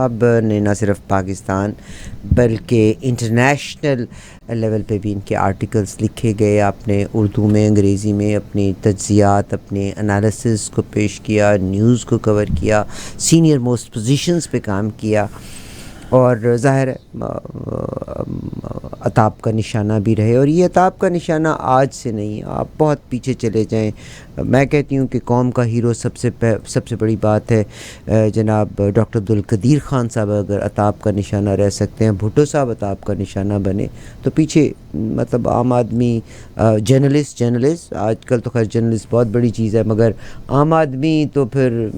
جناب نے نہ صرف پاکستان بلکہ انٹرنیشنل لیول پہ بھی ان کے آرٹیکلس لکھے گئے. آپ نے اردو میں انگریزی میں اپنی تجزیات اپنے انالیسز کو پیش کیا, نیوز کو کور کیا, سینئر موسٹ پوزیشنز پہ کام کیا, اور ظاہر عطاب کا نشانہ بھی رہے. اور یہ عطاب کا نشانہ آج سے نہیں, آپ بہت پیچھے چلے جائیں. میں کہتی ہوں کہ قوم کا ہیرو سب سے بڑی بات ہے جناب ڈاکٹر عبدالقدیر خان صاحب اگر عطاب کا نشانہ رہ سکتے ہیں, بھٹو صاحب عطاب کا نشانہ بنے, تو پیچھے مطلب عام آدمی جرنلسٹ آج کل تو خیر جرنلسٹ بہت بڑی چیز ہے, مگر عام آدمی تو پھر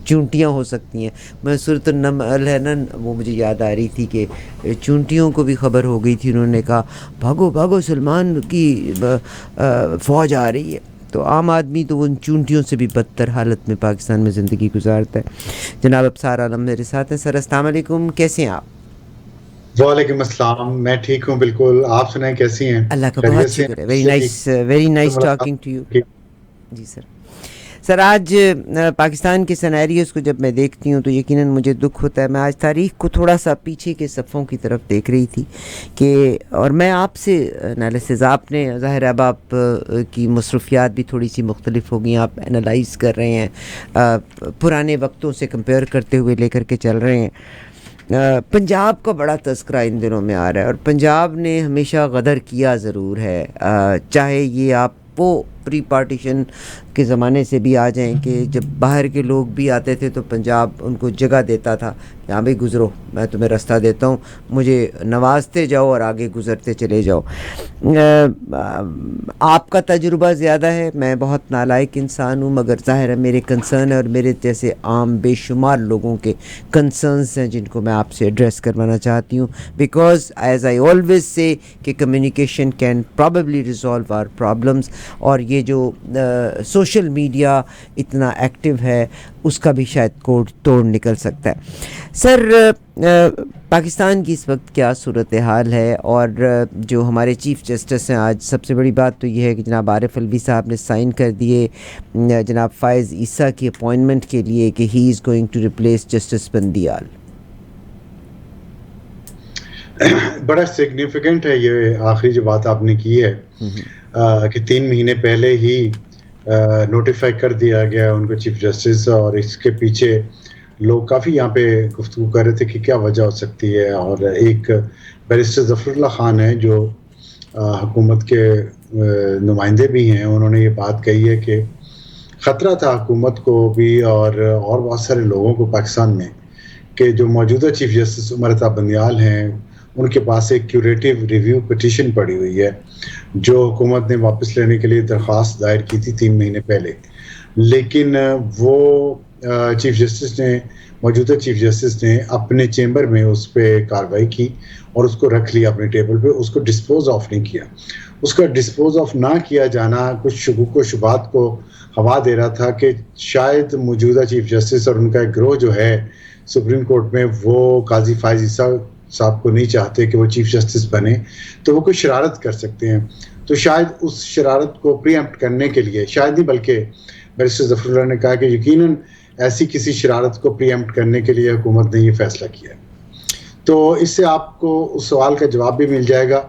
چونٹیاں ہو سکتی ہیں. میں صورت النمل ہے نا, وہ مجھے یاد آ رہی تھی کہ چونٹیوں کو بھی خبر ہو گئی تھی, انہوں نے کہا بھاگو بھاگو سلمان کی فوج آ رہی ہے. تو عام آدمی تو ان چونٹیوں سے بھی بدتر حالت میں پاکستان میں زندگی گزارتا ہے. جناب ابصار عالم میرے ساتھ ہیں. سر السلام علیکم, کیسے ہیں آپ؟ وعلیکم السلام, میں ٹھیک ہوں بالکل. آپ سنائیں کیسی ہیں؟ اللہ کا بہت شکر ہے. Very nice talking to you. جی سر آج پاکستان کے سینیریوز کو جب میں دیکھتی ہوں تو یقیناً مجھے دکھ ہوتا ہے. میں آج تاریخ کو تھوڑا سا پیچھے کے صفحوں کی طرف دیکھ رہی تھی کہ, اور میں آپ سے انالیسز, آپ نے ظاہر اب آپ کی مصروفیات بھی تھوڑی سی مختلف ہو گئی, آپ انالائز کر رہے ہیں, پرانے وقتوں سے کمپیئر کرتے ہوئے لے کر کے چل رہے ہیں. پنجاب کا بڑا تذکرہ ان دنوں میں آ رہا ہے, اور پنجاب نے ہمیشہ غدر کیا ضرور ہے, چاہے یہ آپ وہ پری پارٹیشن کے زمانے سے بھی آ جائیں کہ جب باہر کے لوگ بھی آتے تھے تو پنجاب ان کو جگہ دیتا تھا, یہاں بھی گزرو, میں تمہیں راستہ دیتا ہوں, مجھے نوازتے جاؤ اور آگے گزرتے چلے جاؤ. آپ کا تجربہ زیادہ ہے, میں بہت نالائق انسان ہوں, مگر ظاہر ہے میرے کنسرن ہے, اور میرے جیسے عام بے شمار لوگوں کے کنسرنس ہیں جن کو میں آپ سے ایڈریس کروانا چاہتی ہوں, because as I always say کہ communication can probably resolve our problems, اور یہ جو سوشل میڈیا اتنا ایکٹیو ہے اس کا بھی شاید کوڈ توڑ نکل سکتا ہے. سر پاکستان کی اس وقت کیا صورتحال ہے, اور جو ہمارے چیف جسٹس ہیں, آج سب سے بڑی بات تو یہ ہے کہ جناب عارف الوی صاحب نے سائن کر دیے جناب فائز عیسیٰ کی اپوائنٹمنٹ کے لیے کہ he is going to replace Justice Bandial. بڑا سگنیفیکنٹ ہے یہ آخری جو بات آپ نے کی ہے کہ 3 مہینے پہلے ہی نوٹیفائی کر دیا گیا ان کو چیف جسٹس, اور اس کے پیچھے لوگ کافی یہاں پہ گفتگو کر رہے تھے کہ کیا وجہ ہو سکتی ہے. اور ایک بیرسٹر ظفر اللہ خان ہے جو حکومت کے نمائندے بھی ہیں, انہوں نے یہ بات کہی ہے کہ خطرہ تھا حکومت کو بھی اور بہت سارے لوگوں کو پاکستان میں کہ جو موجودہ چیف جسٹس عمر عطا بندیال ہیں ان کے پاس ایک کیوریٹیو ریویو پٹیشن پڑی ہوئی ہے جو حکومت نے واپس لینے کے لیے درخواست دائر کی تھی 3 مہینے پہلے, لیکن وہ چیف جسٹس نے موجودہ چیف جسٹس نے اپنے چیمبر میں اس پہ کارروائی کی اور اس کو رکھ لیا اپنے ٹیبل پہ, اس کو ڈسپوز آف نہیں کیا. اس کا ڈسپوز آف نہ کیا جانا کچھ شکوک و شبہات کو ہوا دے رہا تھا کہ شاید موجودہ چیف جسٹس اور ان کا ایک گروہ جو ہے سپریم کورٹ میں وہ قاضی فائز عیسیٰ صاحب کو نہیں چاہتے کہ وہ چیف جسٹس بنے, تو وہ کوئی شرارت کر سکتے ہیں. تو شاید اس شرارت کو پری ایمپٹ کرنے کے لیے, شاید نہیں بلکہ بیرسٹر ظفر اللہ نے کہا کہ یقیناً ایسی کسی شرارت کو پری ایمپٹ کرنے کے لیے حکومت نے یہ فیصلہ کیا ہے. تو اس سے آپ کو اس سوال کا جواب بھی مل جائے گا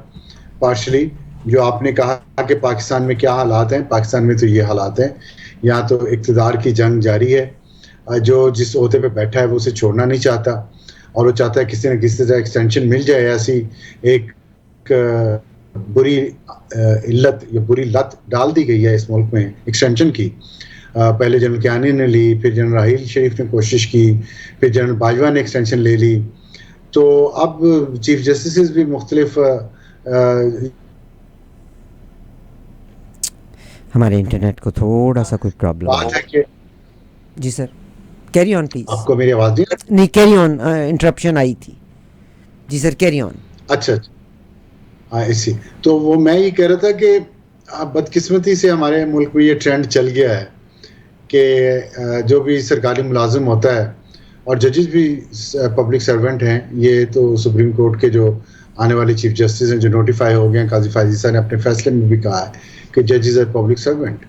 پارشلی, جو آپ نے کہا کہ پاکستان میں کیا حالات ہیں. پاکستان میں تو یہ حالات ہیں, یہاں تو اقتدار کی جنگ جاری ہے, جو جس عہدے پہ بیٹھا ہے وہ اسے چھوڑنا نہیں چاہتا, اور وہ چاہتا ہے کسی نہ کسی طرح ایکسٹینشن مل جائے. ایسی ایک بری علت یا بری لت ڈال دی گئی ہے اس ملک میں ایکسٹینشن کی. پہلے جنرل کیانی نے لی, پھر جنرل راحیل شریف نے کوشش کی, پھر جنرل باجوہ نے ایکسٹینشن لے لی. تو اب چیف جسٹس بھی مختلف ہمارے انٹرنیٹ کو تھوڑا سا کوئی پرابلم ہے. جی سر کیری آن پلیز. آپ کو میری آواز نہیں کیری آن, انٹرپشن آئی تھی. جی سر کیری آن. اچھا اسی تو وہ میں یہ کہہ رہا تھا کہ بدقسمتی سے ہمارے ملک میں یہ ٹرینڈ چل گیا ہے کہ جو بھی سرکاری ملازم ہوتا ہے, اور ججز بھی پبلک سرونٹ ہیں, یہ تو سپریم کورٹ کے جو آنے والے چیف جسٹس ہیں جو نوٹیفائی ہو گئے ہیں, قاضی فائز عیسیٰ نے اپنے فیصلے میں بھی کہا ہے کہ ججز آر پبلک سرونٹ,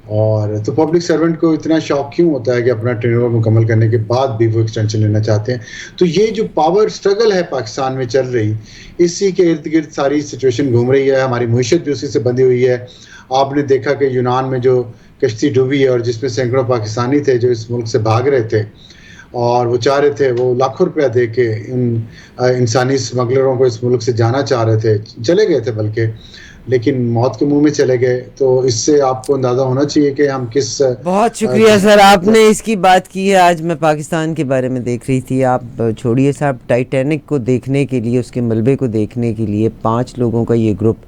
اور تو پبلک سرونٹ کو اتنا شوق کیوں ہوتا ہے کہ اپنا ٹینیور مکمل کرنے کے بعد بھی وہ ایکسٹینشن لینا چاہتے ہیں؟ تو یہ جو پاور سٹرگل ہے پاکستان میں چل رہی، اسی کے ارد گرد ساری سچویشن گھوم رہی ہے. ہماری معیشت بھی اسی سے بندھی ہوئی ہے. آپ نے دیکھا کہ یونان میں جو کشتی ڈوبی ہے اور جس میں سینکڑوں پاکستانی تھے جو اس ملک سے بھاگ رہے تھے اور وہ چاہ رہے تھے، وہ لاکھوں روپیہ دے کے ان انسانی اسمگلروں کو اس ملک سے جانا چاہ رہے تھے، چلے گئے تھے بلکہ، لیکن موت کے منہ میں چلے گئے. تو اس سے آپ کو اندازہ ہونا چاہیے کہ ہم کس بہت شکریہ سر، آپ نے اس کی بات کی ہے. آج میں پاکستان کے بارے میں دیکھ رہی تھی. آپ چھوڑیے صاحب، ٹائٹینک کو دیکھنے کے لیے، اس کے ملبے کو دیکھنے کے لیے 5 لوگوں کا یہ گروپ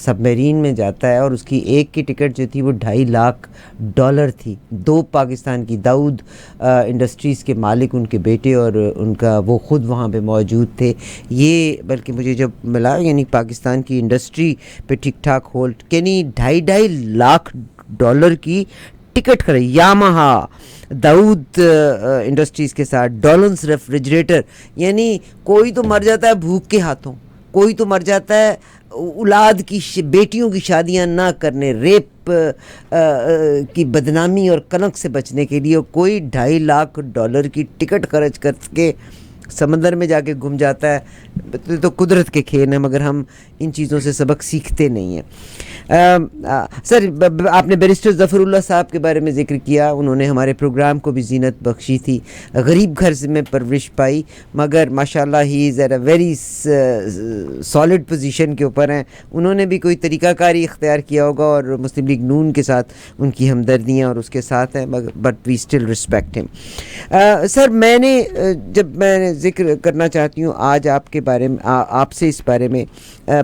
سب میرین میں جاتا ہے، اور اس کی ایک کی ٹکٹ جو تھی وہ $2.5 تھی. 2 پاکستان کی داؤد انڈسٹریز کے مالک، ان کے بیٹے اور ان کا وہ خود وہاں پہ موجود تھے. یہ بلکہ مجھے جب ملا، یعنی پاکستان کی انڈسٹری پہ ٹھیک ٹھاک ہولڈ، یعنی $2.5 کی ٹکٹ کرے. یامہا، داؤد انڈسٹریز کے ساتھ ڈولنس ریفریجریٹر، یعنی کوئی تو مر جاتا ہے بھوک کے ہاتھوں، کوئی تو مر جاتا ہے اولاد کی بیٹیوں کی شادیاں نہ کرنے، ریپ کی بدنامی اور کلنک سے بچنے کے لیے، کوئی $2.5 کی ٹکٹ خرچ کر کے سمندر میں جا کے گم جاتا ہے. تو قدرت کے کھیل ہیں، مگر ہم ان چیزوں سے سبق سیکھتے نہیں ہیں. سر، آپ نے بیرسٹر ظفر اللہ صاحب کے بارے میں ذکر کیا. انہوں نے ہمارے پروگرام کو بھی زینت بخشی تھی. غریب گھر میں پرورش پائی، مگر ماشاءاللہ he is at a very solid position کے اوپر ہیں. انہوں نے بھی کوئی طریقہ کاری اختیار کیا ہوگا، اور مسلم لیگ نون کے ساتھ ان کی ہمدردیاں اور اس کے ساتھ ہیں، بٹ وی اسٹل ریسپیکٹ ہم. سر، میں نے ذکر کرنا چاہتی ہوں آج آپ کے بارے میں، آپ سے اس بارے میں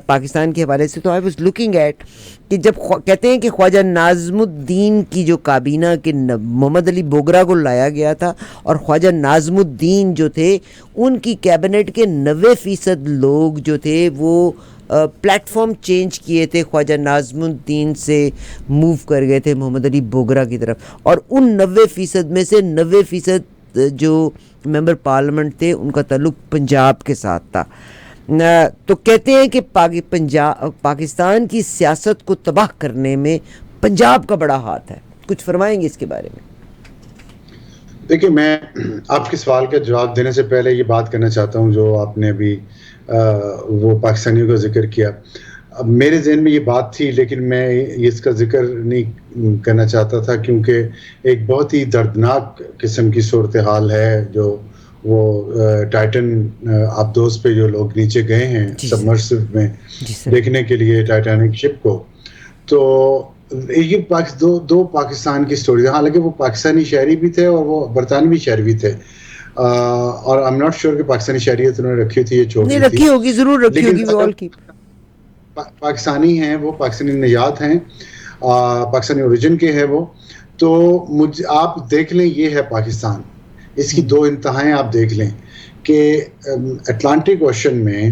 پاکستان کے حوالے سے. تو آئی واز لوکنگ ایٹ کہ جب کہتے ہیں کہ خواجہ ناظم الدین کی جو کابینہ کے محمد علی بوگرا کو لایا گیا تھا، اور خواجہ ناظم الدین جو تھے ان کی کیبنٹ کے 90% لوگ جو تھے وہ پلیٹ فارم چینج کیے تھے، خواجہ ناظم الدین سے موو کر گئے تھے محمد علی بوگرا کی طرف. اور ان 90% میں سے 90% جو ممبر پارلیمنٹ تھے ان کا تعلق پنجاب کے ساتھ تھا. تو کہتے ہیں کہ پاکستان کی سیاست کو تباہ کرنے میں پنجاب کا بڑا ہاتھ ہے. کچھ فرمائیں گے اس کے بارے میں؟ دیکھیں، میں آپ کے سوال کا جواب دینے سے پہلے یہ بات کرنا چاہتا ہوں جو آپ نے ابھی وہ پاکستانیوں کا ذکر کیا. اب میرے ذہن میں یہ بات تھی، لیکن میں اس کا ذکر نہیں کرنا چاہتا تھا، کیونکہ ایک بہت ہی دردناک قسم کی صورتحال ہے جو وہ ٹائٹن آبدوز پہ جو لوگ نیچے گئے ہیں سبمرسیو میں دیکھنے کے لیے ٹائٹینک شپ کو. تو یہ دو پاکستان کی سٹوری، حالانکہ وہ پاکستانی شہری بھی تھے اور وہ برطانوی شہری بھی تھے، اور I'm not sure کہ پاکستانی شہریت انہوں نے رکھی تھی، یہ چھوڑ دی تھی. رکھی ہوگی، ضرور رکھی ہوگی. پاکستانی ہیں وہ، پاکستانی نژاد ہیں، پاکستانی اوریجن کے ہیں وہ. تو آپ دیکھ لیں، یہ ہے پاکستان. اس کی 2 انتہائیں آپ دیکھ لیں کہ اٹلانٹک اوشن میں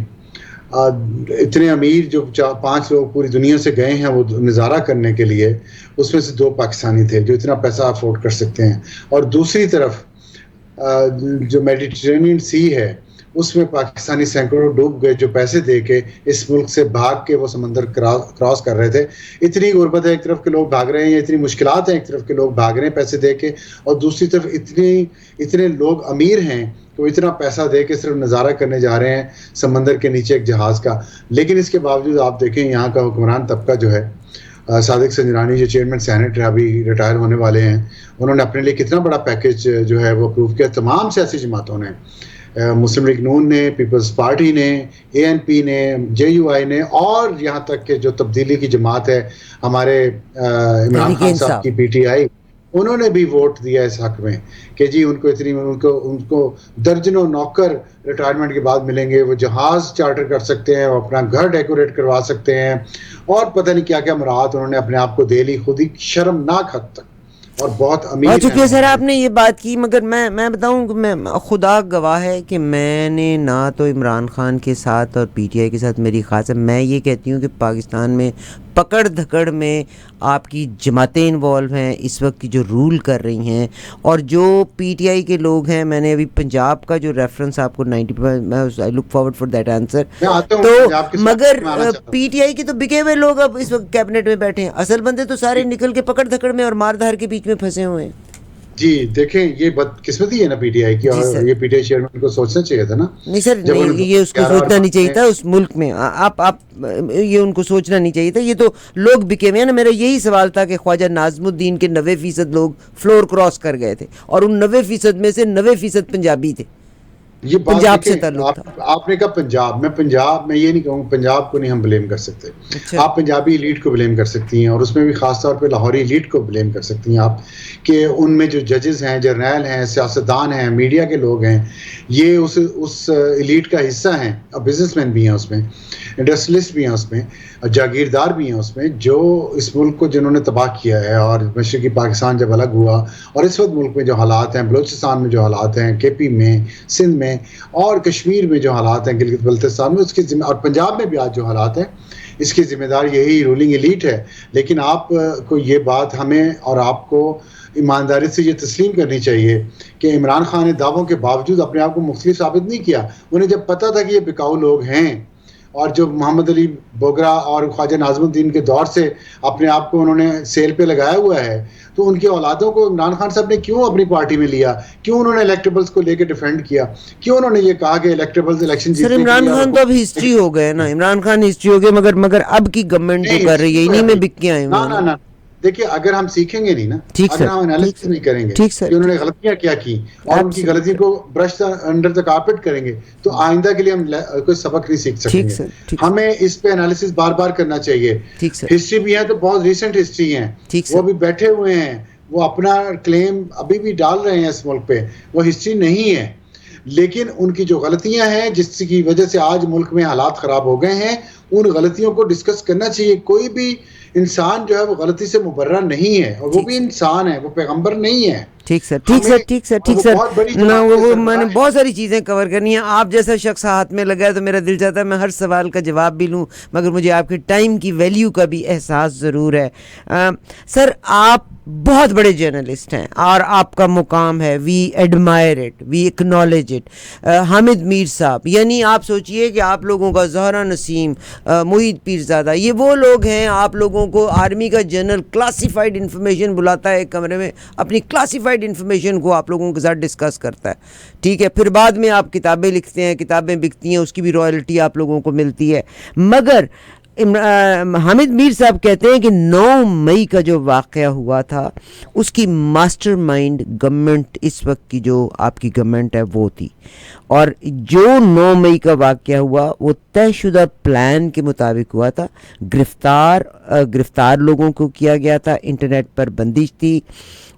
اتنے امیر جو 5 لوگ پوری دنیا سے گئے ہیں وہ نظارہ کرنے کے لیے، اس میں سے 2 پاکستانی تھے جو اتنا پیسہ افورڈ کر سکتے ہیں. اور دوسری طرف جو میڈیٹرینین سی ہے اس میں پاکستانی سینکڑوں ڈوب گئے جو پیسے دے کے اس ملک سے بھاگ کے وہ سمندر کراس کر رہے تھے. اتنی غربت ہے ایک طرف کے لوگ بھاگ رہے ہیں، اتنی مشکلات ہیں ایک طرف کے لوگ بھاگ رہے ہیں پیسے دے کے، اور دوسری طرف اتنے لوگ امیر ہیں کہ وہ اتنا پیسہ دے کے صرف نظارہ کرنے جا رہے ہیں سمندر کے نیچے ایک جہاز کا. لیکن اس کے باوجود آپ دیکھیں یہاں کا حکمران طبقہ جو ہے، صادق سنجرانی جو چیئرمین سینٹ ہے، ابھی ریٹائر ہونے والے ہیں، انہوں نے اپنے لیے کتنا بڑا پیکیج جو ہے وہ اپروو کیا. تمام سیاسی جماعتوں نے، مسلم لیگ نون نے، پیپلز پارٹی نے، ANP نے، JUI نے، اور یہاں تک کہ جو تبدیلی کی جماعت ہے ہمارے عمران خان صاحب کی PTI، انہوں نے بھی ووٹ دیا اس حق میں کہ جی ان کو درجنوں نوکر ریٹائرمنٹ کے بعد ملیں گے، وہ جہاز چارٹر کر سکتے ہیں، وہ اپنا گھر ڈیکوریٹ کروا سکتے ہیں، اور پتہ نہیں کیا کیا مراحت انہوں نے اپنے آپ کو دے لی، خود ہی شرمناک حد تک، اور بہت امیر ہیں. چونکہ سر آپ نے یہ بات کی، مگر میں بتاؤں کہ میں خدا گواہ ہے کہ میں نے نہ تو عمران خان کے ساتھ اور PTI کے ساتھ میری خاص ہے. میں یہ کہتی ہوں کہ پاکستان میں پکڑ دھکڑ میں آپ کی جماعتیں انوالو ہیں اس وقت کی جو رول کر رہی ہیں, اور جو پی ٹی آئی کے لوگ ہیں. میں نے ابھی پنجاب کا جو ریفرنس آپ کو 90 I look forward for that answer. تو مگر پی ٹی آئی کے تو بکے ہوئے لوگ اب اس وقت کیبنٹ میں بیٹھے ہیں, اصل بندے تو سارے نکل کے پکڑ دھکڑ میں اور مار دھار کے بیچ میں پھنسے ہوئے ہیں. جی دیکھیں یہ بدقسمتی ہے نا پی ٹی آئی کی, اور یہ پی ٹی آئی چیئرمین کو سوچنا چاہیے تھا نا. نہیں سر, یہ اس کو سوچنا نہیں چاہیے تھا اس ملک میں. آپ یہ ان کو سوچنا نہیں چاہیے تھا. یہ تو لوگ بکے ہوئے ہیں نا. میرا یہی سوال تھا کہ خواجہ ناظم الدین کے 90% لوگ فلور کراس کر گئے تھے, اور ان 90% میں سے 90% پنجابی تھے. یہ پنجاب سے تعلق تھا. آپ نے کہا پنجاب, میں یہ نہیں کہوں, پنجاب کو نہیں ہم بلیم کر سکتے. آپ پنجابی ایلیٹ کو بلیم کر سکتی ہیں, اور اس میں بھی خاص طور پہ لاہوری ایلیٹ کو بلیم کر سکتی ہیں آپ, کہ ان میں جو ججز ہیں, جرنیل ہیں, سیاستدان ہیں, میڈیا کے لوگ ہیں, یہ اس ایلیٹ کا حصہ ہیں. اور بزنس مین بھی ہیں اس میں, انڈسٹریلسٹ بھی ہیں اس میں, اور جاگیردار بھی ہیں اس میں, جو اس ملک کو جنہوں نے تباہ کیا ہے. اور مشرقی پاکستان جب الگ ہوا, اور اس وقت ملک میں جو حالات ہیں, بلوچستان میں جو حالات ہیں, کے پی میں, سندھ میں, اور کشمیر میں جو حالات ہیں, گلگت بلتستان میں, اس کی اور پنجاب میں بھی آج جو حالات ہیں, اس کی ذمہ دار یہی رولنگ ایلیٹ ہے. لیکن آپ کو یہ بات ہمیں اور آپ کو ایمانداری سے یہ تسلیم کرنی چاہیے کہ عمران خان نے دعووں کے باوجود اپنے آپ کو مختلف ثابت نہیں کیا. انہیں جب پتہ تھا کہ یہ بکاؤ لوگ ہیں, اور جو محمد علی بوگرا اور خواجہ ناظم الدین کے دور سے اپنے آپ کو انہوں نے سیل پہ لگایا ہوا ہے, تو ان کے اولادوں کو عمران خان صاحب نے کیوں اپنی پارٹی میں لیا؟ کیوں انہوں نے الیکٹیبلز کو لے کے ڈیفینڈ کیا؟ کیوں انہوں نے یہ کہا کہ الیکٹیبلز الیکشن جیتنے کے لیے؟ سر عمران خان تو اب ہسٹری ہو گئے نا, عمران خان ہسٹری ہو گئے, مگر اب کی گورنمنٹ جو کر رہی ہے انہی میں بک کے آئے ہوئے ہیں. دیکھیے اگر ہم سیکھیں گے نہیں نا, اگر ہم انالیسس نہیں کریں گے کہ انہوں نے غلطیاں کیا کی, اور ان کی غلطی کو برش انڈر دا کارپٹ کریں گے, تو آئندہ کے لیے ہم کوئی سبق نہیں سیکھ سکیں گے. ہمیں اس پہ انالیسس بار بار کرنا چاہیے. ہسٹری بھی ہے تو بہت ریسنٹ ہسٹری ہیں, وہ بھی بیٹھے ہوئے ہیں, وہ اپنا کلیم ابھی بھی ڈال رہے ہیں اس ملک پہ, وہ ہسٹری نہیں ہے. لیکن ان کی جو غلطیاں ہیں, جس کی وجہ سے آج ملک میں حالات خراب ہو گئے ہیں, ان غلطیوں کو ڈسکس کرنا چاہیے. کوئی بھی انسان جو ہے وہ غلطی سے مبرہ نہیں ہے, اور وہ بھی انسان ہے, وہ پیغمبر نہیں ہے. ٹھیک سر, میں نے بہت ساری چیزیں کور کرنی ہیں. آپ جیسا شخص ہاتھ میں لگا ہے تو میرا دل چاہتا ہے میں ہر سوال کا جواب بھی لوں, مگر مجھے آپ کے ٹائم کی ویلیو کا بھی احساس ضرور ہے. سر آپ بہت بڑے جرنلسٹ ہیں, اور آپ کا مقام ہے, we admire it, we acknowledge it. Hamid Mir صاحب, یعنی آپ سوچئے کہ آپ لوگوں کا زہرا نسیم, محیط پیرزادہ, یہ وہ لوگ ہیں, آپ لوگوں کو آرمی کا جنرل کلاسیفائڈ انفارمیشن بلاتا ہے ایک کمرے میں, اپنی کلاسیفائڈ انفارمیشن کو آپ لوگوں کے ساتھ ڈسکس کرتا ہے. ٹھیک ہے, پھر بعد میں آپ کتابیں لکھتے ہیں, کتابیں بکتی ہیں, اس کی بھی رائلٹی آپ لوگوں کو ملتی ہے. مگر حامد میر صاحب کہتے ہیں کہ 9 مئی کا جو واقعہ ہوا تھا اس کی ماسٹر مائنڈ گورنمنٹ, اس وقت کی جو آپ کی گورنمنٹ ہے وہ تھی, اور جو 9 مئی کا واقعہ ہوا وہ طے شدہ پلان کے مطابق ہوا تھا. گرفتار لوگوں کو کیا گیا تھا, انٹرنیٹ پر بندش تھی,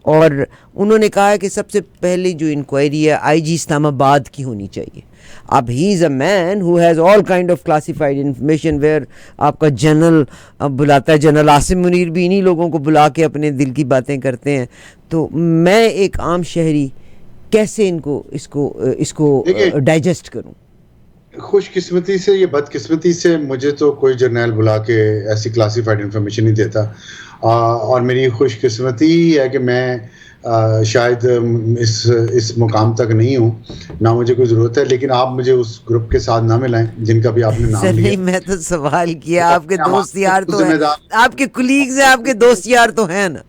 اور انہوں نے کہا کہ سب سے پہلی جو انکوائری ہے آئی جی اسلام آباد کی ہونی چاہیے. اب he is a man who has all kind of classified information, where آپ کا جنرل بلاتا ہے, جنرل عاصم منیر بھی انہی لوگوں کو بلا کے اپنے دل کی باتیں کرتے ہیں. تو میں ایک عام شہری کیسے اس کو ڈائجسٹ کروں؟ خوش قسمتی سے یا بد قسمتی سے مجھے تو کوئی جرنیل بلا کے ایسی کلاسیفائڈ انفارمیشن نہیں دیتا, اور میری خوش قسمتی ہے کہ میں شاید اس مقام تک نہیں ہوں, نہ مجھے کوئی ضرورت ہے. لیکن آپ مجھے اس گروپ کے ساتھ نہ ملائیں جن کا بھی آپ نے نام لیا. میں تو سوال کیا, آپ کے دوست یار تو ہیں, آپ کے کولیگز ہیں, آپ کے دوست یار تو ہیں نا.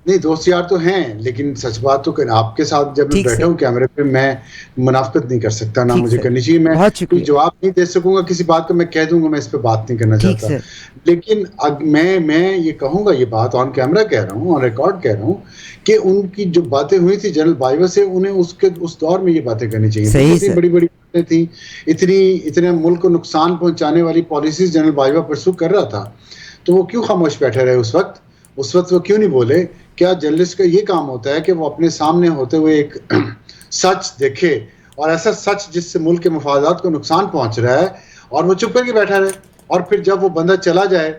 نہیں دوست یار تو ہیں, لیکن سچ بات تو آپ کے ساتھ جب میں بیٹھا ہوں کیمرے پہ, میں منافقت نہیں کر سکتا, نہ مجھے کرنی چاہیے. میں کوئی جواب نہیں دے سکوں گا کسی بات کا, میں کہہ دوں گا میں اس پہ بات نہیں کرنا چاہتا. لیکن میں یہ کہوں گا, یہ بات آن کیمرہ کہہ رہا ہوں, آن ریکارڈ کہہ رہا ہوں, کہ ان کی جو باتیں ہوئی تھی جنرل باجوہ سے, انہیں اس دور میں یہ باتیں کرنی چاہیے. اتنی بڑی بڑی باتیں تھیں, اتنے ملک کو نقصان پہنچانے والی پالیسیز جنرل باجوہ پرسو کر رہا تھا, تو وہ کیوں خاموش بیٹھے رہے اس وقت وہ کیوں نہیں بولے؟ کیا جرنلسٹ کا یہ کام ہوتا ہے کہ وہ اپنے سامنے ہوتے ہوئے ایک سچ دیکھے, اور ایسا سچ جس سے ملک کے مفادات کو نقصان پہنچ رہا ہے, اور وہ چپ کر کے بیٹھا رہے, اور پھر جب وہ بندہ چلا جائے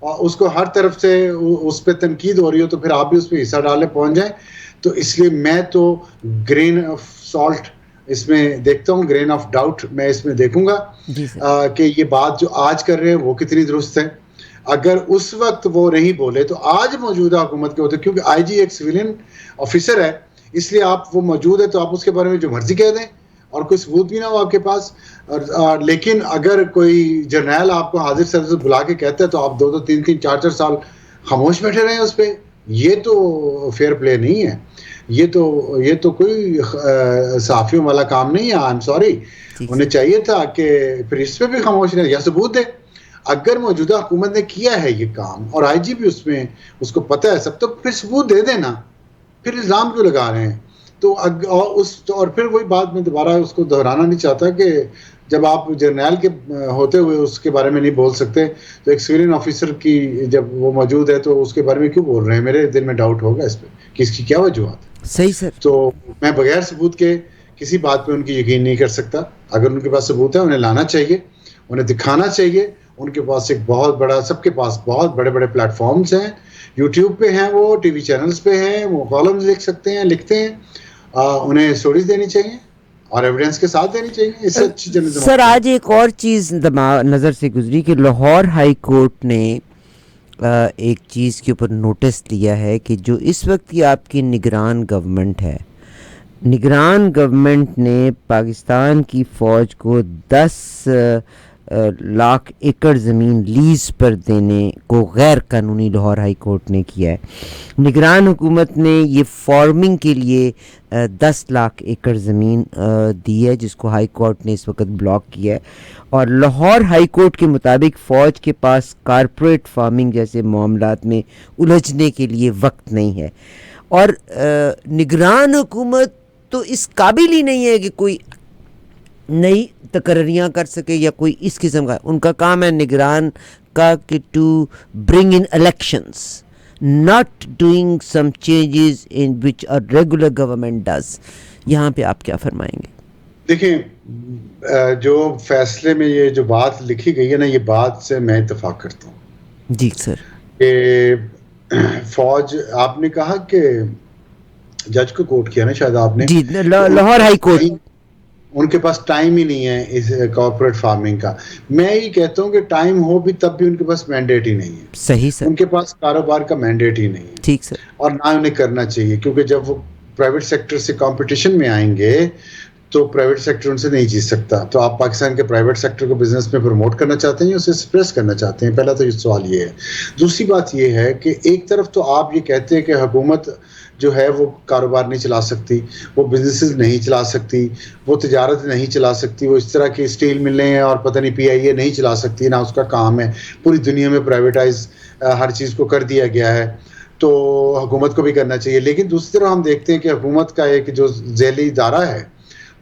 اور اس کو ہر طرف سے اس پہ تنقید ہو رہی ہو, تو پھر آپ بھی اس پہ حصہ ڈالنے پہنچ جائیں. تو اس لیے میں تو گرین آف سالٹ اس میں دیکھتا ہوں, گرین آف ڈاؤٹ میں اس میں دیکھوں گا کہ یہ بات جو آج کر رہے ہیں وہ کتنی درست ہے. اگر اس وقت وہ نہیں بولے تو آج موجودہ حکومت کے ہوتے, کیونکہ آئی جی ایک سویلین آفیسر ہے, اس لیے آپ وہ موجود ہے تو آپ اس کے بارے میں جو مرضی کہہ دیں اور کوئی ثبوت بھی نہ ہو آپ کے پاس. لیکن اگر کوئی جرنیل آپ کو حاضر سر بلا کے کہتا ہے تو آپ 2 3 4 4 خاموش بیٹھے رہے اس پہ, یہ تو فیئر پلے نہیں ہے. یہ تو کوئی صحافیوں والا کام نہیں ہے. آئی ایم سوری, انہیں چاہیے تھا کہ پھر اس پہ بھی خاموش رہے یا ثبوت دے. اگر موجودہ حکومت نے کیا ہے یہ کام اور آئی جی بھی اس کو پتہ ہے سب, تو پھر ثبوت دے دینا, پھر الزام کیوں لگا رہے ہیں؟ تو اور پھر وہی بات میں دوبارہ اس کو دہرانا نہیں چاہتا کہ جب آپ جرنیل کے ہوتے ہوئے اس کے بارے میں نہیں بول سکتے تو ایک سویلین آفیسر کی جب وہ موجود ہے تو اس کے بارے میں کیوں بول رہے ہیں؟ میرے دل میں ڈاؤٹ ہوگا اس پہ کہ اس کی کیا وجوہات ہے. صحیح سر. تو میں بغیر ثبوت کے کسی بات پہ ان کی یقین نہیں کر سکتا. اگر ان کے پاس ثبوت ہے انہیں لانا چاہیے, انہیں دکھانا چاہیے. ان کے پاس ایک بہت بڑا, سب کے پاس بہت بڑے بڑے پلیٹ فارمز ہیں, یوٹیوب پہ ہیں, وہ ٹی وی چینلز پہ ہیں, وہ کالمز لکھ سکتے ہیں, لکھتے ہیں. انہیں اسٹوریز دینی چاہیے اور ایویڈنس کے ساتھ دینی چاہیے. اس سے اچھی جنرل سر آج ایک اور چیز نظر سے گزری کہ لاہور ہائی کورٹ نے ایک چیز کے اوپر نوٹس لیا ہے کہ جو اس وقت کی آپ کی نگران گورنمنٹ ہے, نگران گورنمنٹ نے پاکستان کی فوج کو 10 لاکھ ایکڑ زمین لیز پر دینے کو غیر قانونی لاہور ہائی کورٹ نے کیا ہے. نگران حکومت نے یہ فارمنگ کے لیے 10 لاکھ ایکڑ زمین دی ہے جس کو ہائی کورٹ نے اس وقت بلاک کیا ہے, اور لاہور ہائی کورٹ کے مطابق فوج کے پاس کارپوریٹ فارمنگ جیسے معاملات میں الجھنے کے لیے وقت نہیں ہے. اور نگران حکومت تو اس قابل ہی نہیں ہے کہ کوئی نئی تقرریاں کر سکے یا کوئی اس قسم کا, ان کا کام ہے نگران کا کہ to bring in elections, not doing some changes in which a regular government does. یہاں پہ آپ کیا فرمائیں گے؟ دیکھیں, جو فیصلے میں یہ جو بات لکھی گئی ہے نا, یہ بات سے میں اتفاق کرتا ہوں. جی سر. کہ فوج, آپ نے کہا کہ جج کو کوٹ کیا نا شاید آپ نے, جی لاہور ہائی کورٹ, ان کے پاس ٹائم ہی نہیں ہے اس کارپوریٹ فارمنگ کا. میں یہ کہتا ہوں کہ ٹائم ہو بھی تب بھی ان کے پاس مینڈیٹ ہی نہیں ہے. صحیح سر. ان کے پاس کاروبار کا مینڈیٹ ہی نہیں ہے. ٹھیک سر. اور نہ انہیں کرنا چاہیے, کیونکہ جب وہ پرائیویٹ سیکٹر سے کمپٹیشن میں آئیں گے تو پرائیویٹ سیکٹر ان سے نہیں جیت سکتا. تو آپ پاکستان کے پرائیویٹ سیکٹر کو بزنس میں پروموٹ کرنا چاہتے ہیں یا اسے سپریس کرنا چاہتے ہیں؟ پہلا تو یہ سوال یہ ہے. دوسری بات یہ ہے کہ ایک طرف تو آپ یہ کہتے ہیں کہ حکومت جو ہے وہ کاروبار نہیں چلا سکتی, وہ بزنسز نہیں چلا سکتی, وہ تجارت نہیں چلا سکتی, وہ اس طرح کی اسٹیل ملیں اور پتہ نہیں پی آئی اے نہیں چلا سکتی, نہ اس کا کام ہے. پوری دنیا میں پرائیویٹائز ہر چیز کو کر دیا گیا ہے, تو حکومت کو بھی کرنا چاہیے. لیکن دوسری طرف ہم دیکھتے ہیں کہ حکومت کا ایک جو ذیلی ادارہ ہے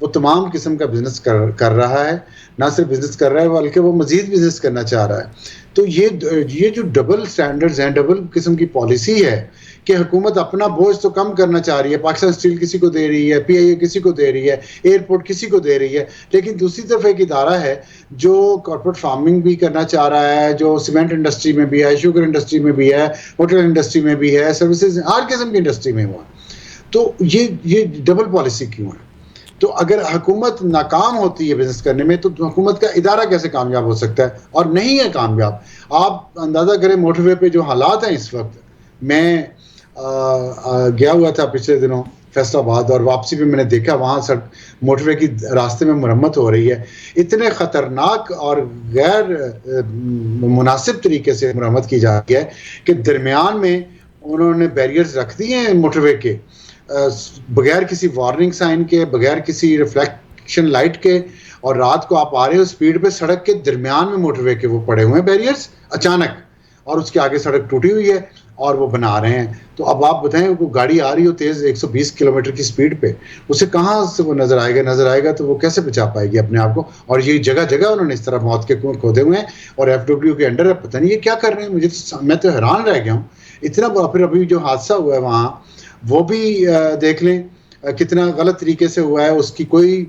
وہ تمام قسم کا بزنس کر رہا ہے. نہ صرف بزنس کر رہا ہے بلکہ وہ مزید بزنس کرنا چاہ رہا ہے. تو یہ جو ڈبل سٹینڈرڈز ہیں, ڈبل قسم کی پالیسی ہے کہ حکومت اپنا بوجھ تو کم کرنا چاہ رہی ہے, پاکستان اسٹیل کسی کو دے رہی ہے, پی آئی اے کسی کو دے رہی ہے, ایئرپورٹ کسی کو دے رہی ہے, لیکن دوسری طرف ایک ادارہ ہے جو کارپوریٹ فارمنگ بھی کرنا چاہ رہا ہے, جو سیمنٹ انڈسٹری میں بھی ہے, شوگر انڈسٹری میں بھی ہے, ہوٹل انڈسٹری میں بھی ہے, سروسز ہر قسم کی انڈسٹری میں ہوا. تو یہ ڈبل پالیسی کیوں ہے؟ تو اگر حکومت ناکام ہوتی ہے بزنس کرنے میں تو حکومت کا ادارہ کیسے کامیاب ہو سکتا ہے؟ اور نہیں ہے کامیاب. آپ اندازہ کریں موٹر وے پہ جو حالات ہیں اس وقت. میں گیا ہوا تھا پچھلے دنوں فیصل آباد, اور واپسی پہ میں نے دیکھا وہاں موٹر وے کی راستے میں مرمت ہو رہی ہے. اتنے خطرناک اور غیر مناسب طریقے سے مرمت کی جا رہی ہے کہ درمیان میں انہوں نے بیریئرز رکھ دیے ہیں موٹر وے کے, بغیر کسی وارننگ سائن کے, بغیر کسی ریفلیکشن لائٹ کے, اور رات کو آپ آ رہے ہو سپیڈ پہ, سڑک کے درمیان میں موٹر وے کے وہ پڑے ہوئے ہیں بیریئرز اچانک, اور اس کے آگے سڑک ٹوٹی ہوئی ہے اور وہ بنا رہے ہیں. تو اب آپ بتائیں وہ گاڑی آ رہی ہو تیز 120 کلومیٹر کی سپیڈ پہ, اسے کہاں سے وہ نظر آئے گا تو وہ کیسے بچا پائے گی اپنے آپ کو؟ اور یہ جگہ جگہ انہوں نے اس طرح موت کے کنویں کھودے ہوئے ہیں, اور ایف ڈبلیو کے انڈر ہے, پتہ نہیں یہ کیا کر رہے ہیں. میں تو حیران رہ گیا ہوں اتنا بڑا. پھر ابھی جو حادثہ ہوا ہے وہاں وہ بھی دیکھ لیں کتنا غلط طریقے سے ہوا ہے, اس کی کوئی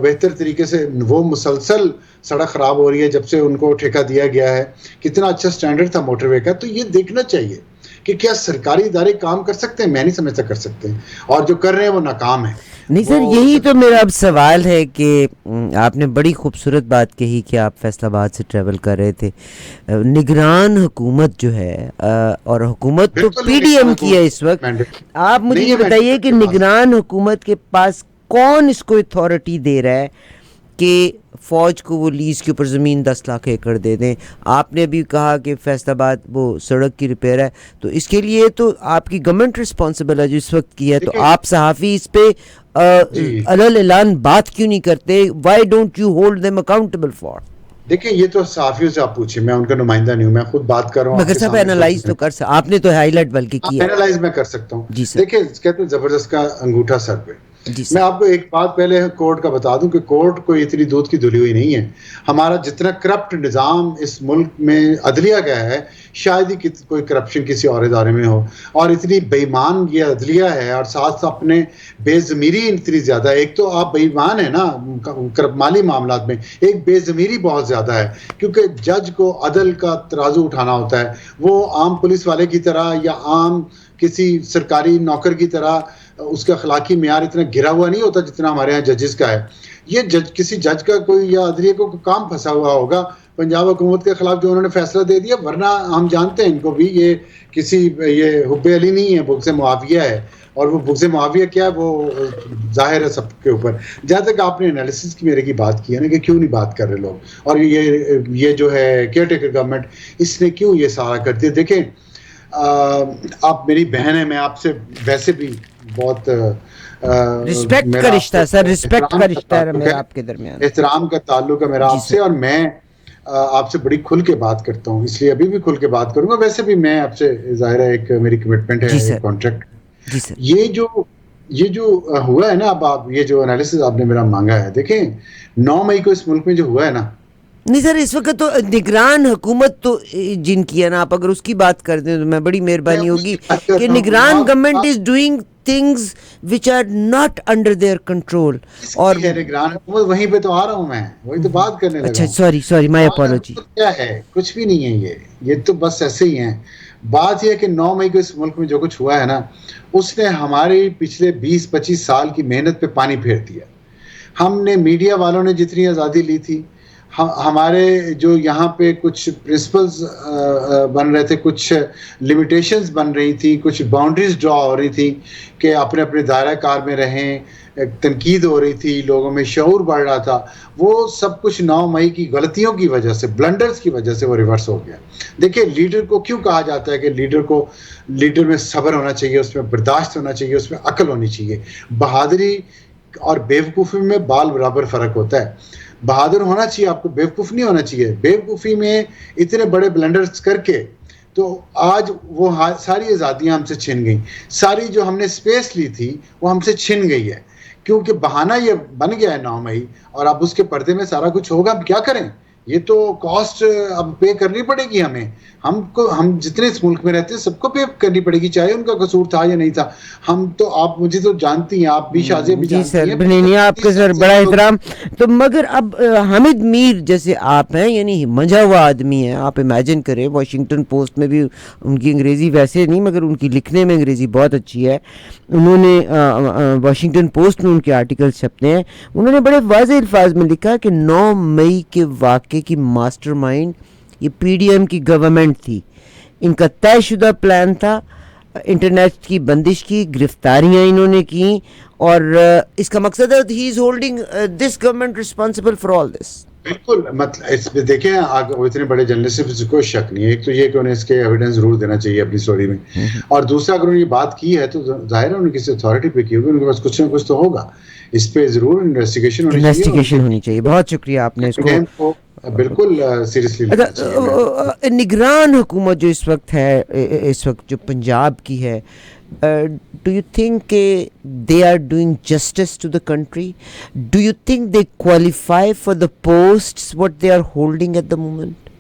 بہتر طریقے سے, وہ مسلسل سڑک خراب ہو رہی ہے جب سے ان کو ٹھیکہ دیا گیا ہے. کتنا اچھا سٹینڈرڈ تھا موٹر وے کا. تو یہ دیکھنا چاہیے کہ کیا سرکاری ادارے کام کر سکتے ہیں؟ میں نہیں سمجھتا کر سکتے ہیں، اور جو کر رہے ہیں وہ ناکام ہیں. نہیں سر، یہی تو میرا اب سوال ہے کہ آپ نے بڑی خوبصورت بات کہی کہ آپ فیصل آباد سے ٹریول کر رہے تھے. نگران حکومت جو ہے، اور حکومت تو پی ڈی ایم کی ہے اس وقت، آپ مجھے یہ بتائیے کہ نگران حکومت کے پاس کون اس کو اتھارٹی دے رہا ہے کہ فوج کو وہ لیز کے اوپر زمین 10 لاکھ ایکڑ دے دیں؟ آپ نے بھی کہا کہ فیصل آباد وہ سڑک کی ریپیئر ہے، تو اس کے لیے تو آپ کی گورنمنٹ رسپانسبل ہے جو اس وقت کی ہے. تو آپ صحافی اس پہ علل اعلان بات کیوں نہیں کرتے؟ Why don't you hold them accountable for? دیکھیں یہ تو صحافیوں سے آپ پوچھیں، میں ان کا نمائندہ نہیں ہوں، میں خود بات کر رہا ہوں. مگر صاحب اینالائز تو کر سکتے، آپ نے تو ہائی لائٹ بلکہ کیا. اینالائز میں کر سکتا ہوں. جی سر. دیکھیں کہتے ہیں زبردست کا انگوٹھا سر پہ. جی میں آپ کو ایک بات پہلے کورٹ کا بتا دوں کہ کورٹ کوئی اتنی دودھ کی دھلی ہوئی نہیں ہے. ہمارا جتنا کرپٹ نظام اس ملک میں عدلیہ کا ہے، شاید ہی کوئی کرپشن کسی اور ادارے میں ہو. اور اتنی بے ایمان یہ عدلیہ ہے، اور ساتھ اپنے بے ضمیری اتنی زیادہ. ایک تو آپ بے ایمان ہیں نا مالی معاملات میں، ایک بے ضمیری بہت زیادہ ہے، کیونکہ جج کو عدل کا ترازو اٹھانا ہوتا ہے. وہ عام پولیس والے کی طرح یا عام کسی سرکاری نوکر کی طرح اس کا اخلاقی معیار اتنا گرا ہوا نہیں ہوتا جتنا ہمارے ہاں ججز کا ہے. یہ کسی جج کا کوئی یا عدلیہ کو کام پھنسا ہوا ہوگا پنجاب حکومت کے خلاف جو انہوں نے فیصلہ دے دیا، ورنہ ہم جانتے ہیں ان کو بھی یہ کسی یہ حب علی نہیں ہے، بغض معاویہ ہے. اور وہ بغض معاویہ کیا ہے وہ ظاہر ہے سب کے اوپر. جہاں تک آپ نے انالیسس کی میرے کی بات کی ہے نا کہ کیوں نہیں بات کر رہے لوگ، اور یہ جو ہے کیئر ٹیکر گورنمنٹ اس نے کیوں یہ سارا کرتی ہے. دیکھیں آپ میری بہن ہیں، میں آپ سے ویسے بھی بہت رسپیکٹ کا رشتہ ہے سر، رسپیکٹ کا رشتہ ہے میرا آپ کے درمیان، احترام کا تعلق ہے میرا آپ سے، اور میں آپ سے بڑی کھل کے بات کرتا ہوں، اس لیے ابھی بھی کھل کے بات کروں گا. ویسے بھی میں آپ سے ظاہر ہے ایک میری کمٹمنٹ ہے، ایک کانٹریکٹ. جی سر. یہ جو ہوا ہے نا، اب آپ یہ جو انالیسس آپ نے میرا مانگا ہے، دیکھیں 9 مئی کو اس ملک میں جو ہوا ہے نا. نہیں سر، اس وقت تو نگران حکومت تو جن کی ہے نا، آپ اگر اس کی بات کر دیں تو میں بڑی مہربانی ہوگی کہ نگران government is doing things which are not under their control. اور نگران حکومت وہیں پہ تو آ رہا ہوں میں، وہی تو بات کرنے لگا. اچھا سوری مائی اپالوجی. کیا ہے؟ کچھ بھی نہیں ہے، یہ تو بس ایسے ہی ہیں. بات یہ ہے کہ 9 مئی کو اس ملک میں جو کچھ ہوا ہے نا، اس نے ہماری پچھلے 20-25 سال کی محنت پہ پانی پھیر دیا. ہم نے میڈیا والوں نے جتنی آزادی لی تھی، ہمارے جو یہاں پہ کچھ پرنسپلز بن رہے تھے، کچھ لمیٹیشنز بن رہی تھی، کچھ باؤنڈریز ڈرا ہو رہی تھی کہ اپنے اپنے دائرہ کار میں رہیں، تنقید ہو رہی تھی، لوگوں میں شعور بڑھ رہا تھا، وہ سب کچھ 9 مئی کی غلطیوں کی وجہ سے، بلنڈرز کی وجہ سے وہ ریورس ہو گیا. دیکھیں لیڈر کو کیوں کہا جاتا ہے کہ لیڈر میں صبر ہونا چاہیے، اس میں برداشت ہونا چاہیے، اس میں عقل ہونی چاہیے. بہادری اور بیوقوفی میں بال برابر فرق ہوتا ہے. بہادر ہونا چاہیے آپ کو، بیوقوف نہیں ہونا چاہیے. بیوقوفی میں اتنے بڑے بلنڈرز کر کے تو آج وہ ساری آزادیاں ہم سے چھن گئیں، ساری جو ہم نے اسپیس لی تھی وہ ہم سے چھن گئی ہے، کیونکہ بہانہ یہ بن گیا ہے 9 مئی، اور اب اس کے پردے میں سارا کچھ ہوگا. اب کیا کریں؟ یہ تو کاسٹ اب پے کرنی پڑے گی ہمیں. ہم جتنے اس ملک میں رہتے ہیں سب کو پے کرنی پڑے گی، چاہے ان کا قصور تھا یا نہیں تھا. ہم تو آپ مجھے تو جانتی ہیں، آپ بھی شازیہ بھی جانتی ہیں. جی سر، بنینیا آپ کے سر بڑا احترام. تو مگر اب حامد میر جیسے آپ ہیں، یعنی منجھا ہوا آدمی ہیں، آپ امیجن کریں واشنگٹن پوسٹ میں بھی ان کی انگریزی ویسے نہیں مگر ان کی لکھنے میں انگریزی بہت اچھی ہے. انہوں نے واشنگٹن پوسٹ میں ان کے آرٹیکل چھپتے ہیں، انہوں نے بڑے واضح الفاظ میں لکھا کہ 9 مئی کے واقعے کی ماسٹر مائنڈ یہ پی ڈی ایم کی گورنمنٹ تھی. ان کا طے شدہ پلان تھا، انٹرنیٹ کی بندش کی، گرفتاریاں انہوں نے کی، اور اس کا مقصد ہے he is holding this government responsible for all this. بالکل، مطلب اس میں دیکھیں اتنے بڑے جرنلسٹ سے کوئی شک نہیں ہے. ایک تو یہ کہ انہیں اس کے ایویڈنس ضرور دینا چاہیے اپنی اسٹوری میں، اور دوسرا اگر انہوں نے یہ بات کی ہے تو ظاہر ہے انہوں نے کسی اتھارٹی پہ کی ہوگی، ان کے پاس کچھ نہ کچھ تو ہوگا. اس پہ ضرور انویسٹیگیشن ہونی چاہیے. بہت شکریہ آپ نے اس کو بالکل سیریسلی لینا چاہیے. نگران حکومت جو اس وقت ہے، اس وقت جو پنجاب کی ہے، do you think they are doing justice to the country? Do you think they qualify for the posts what they are holding at the moment?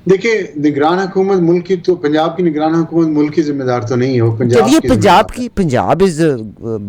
دیکھیں نگران حکومت ملک کی، تو پنجاب کی نگران حکومت ملک کی ذمہ دار تو نہیں ہے، وہ پنجاب کی. پنجاب از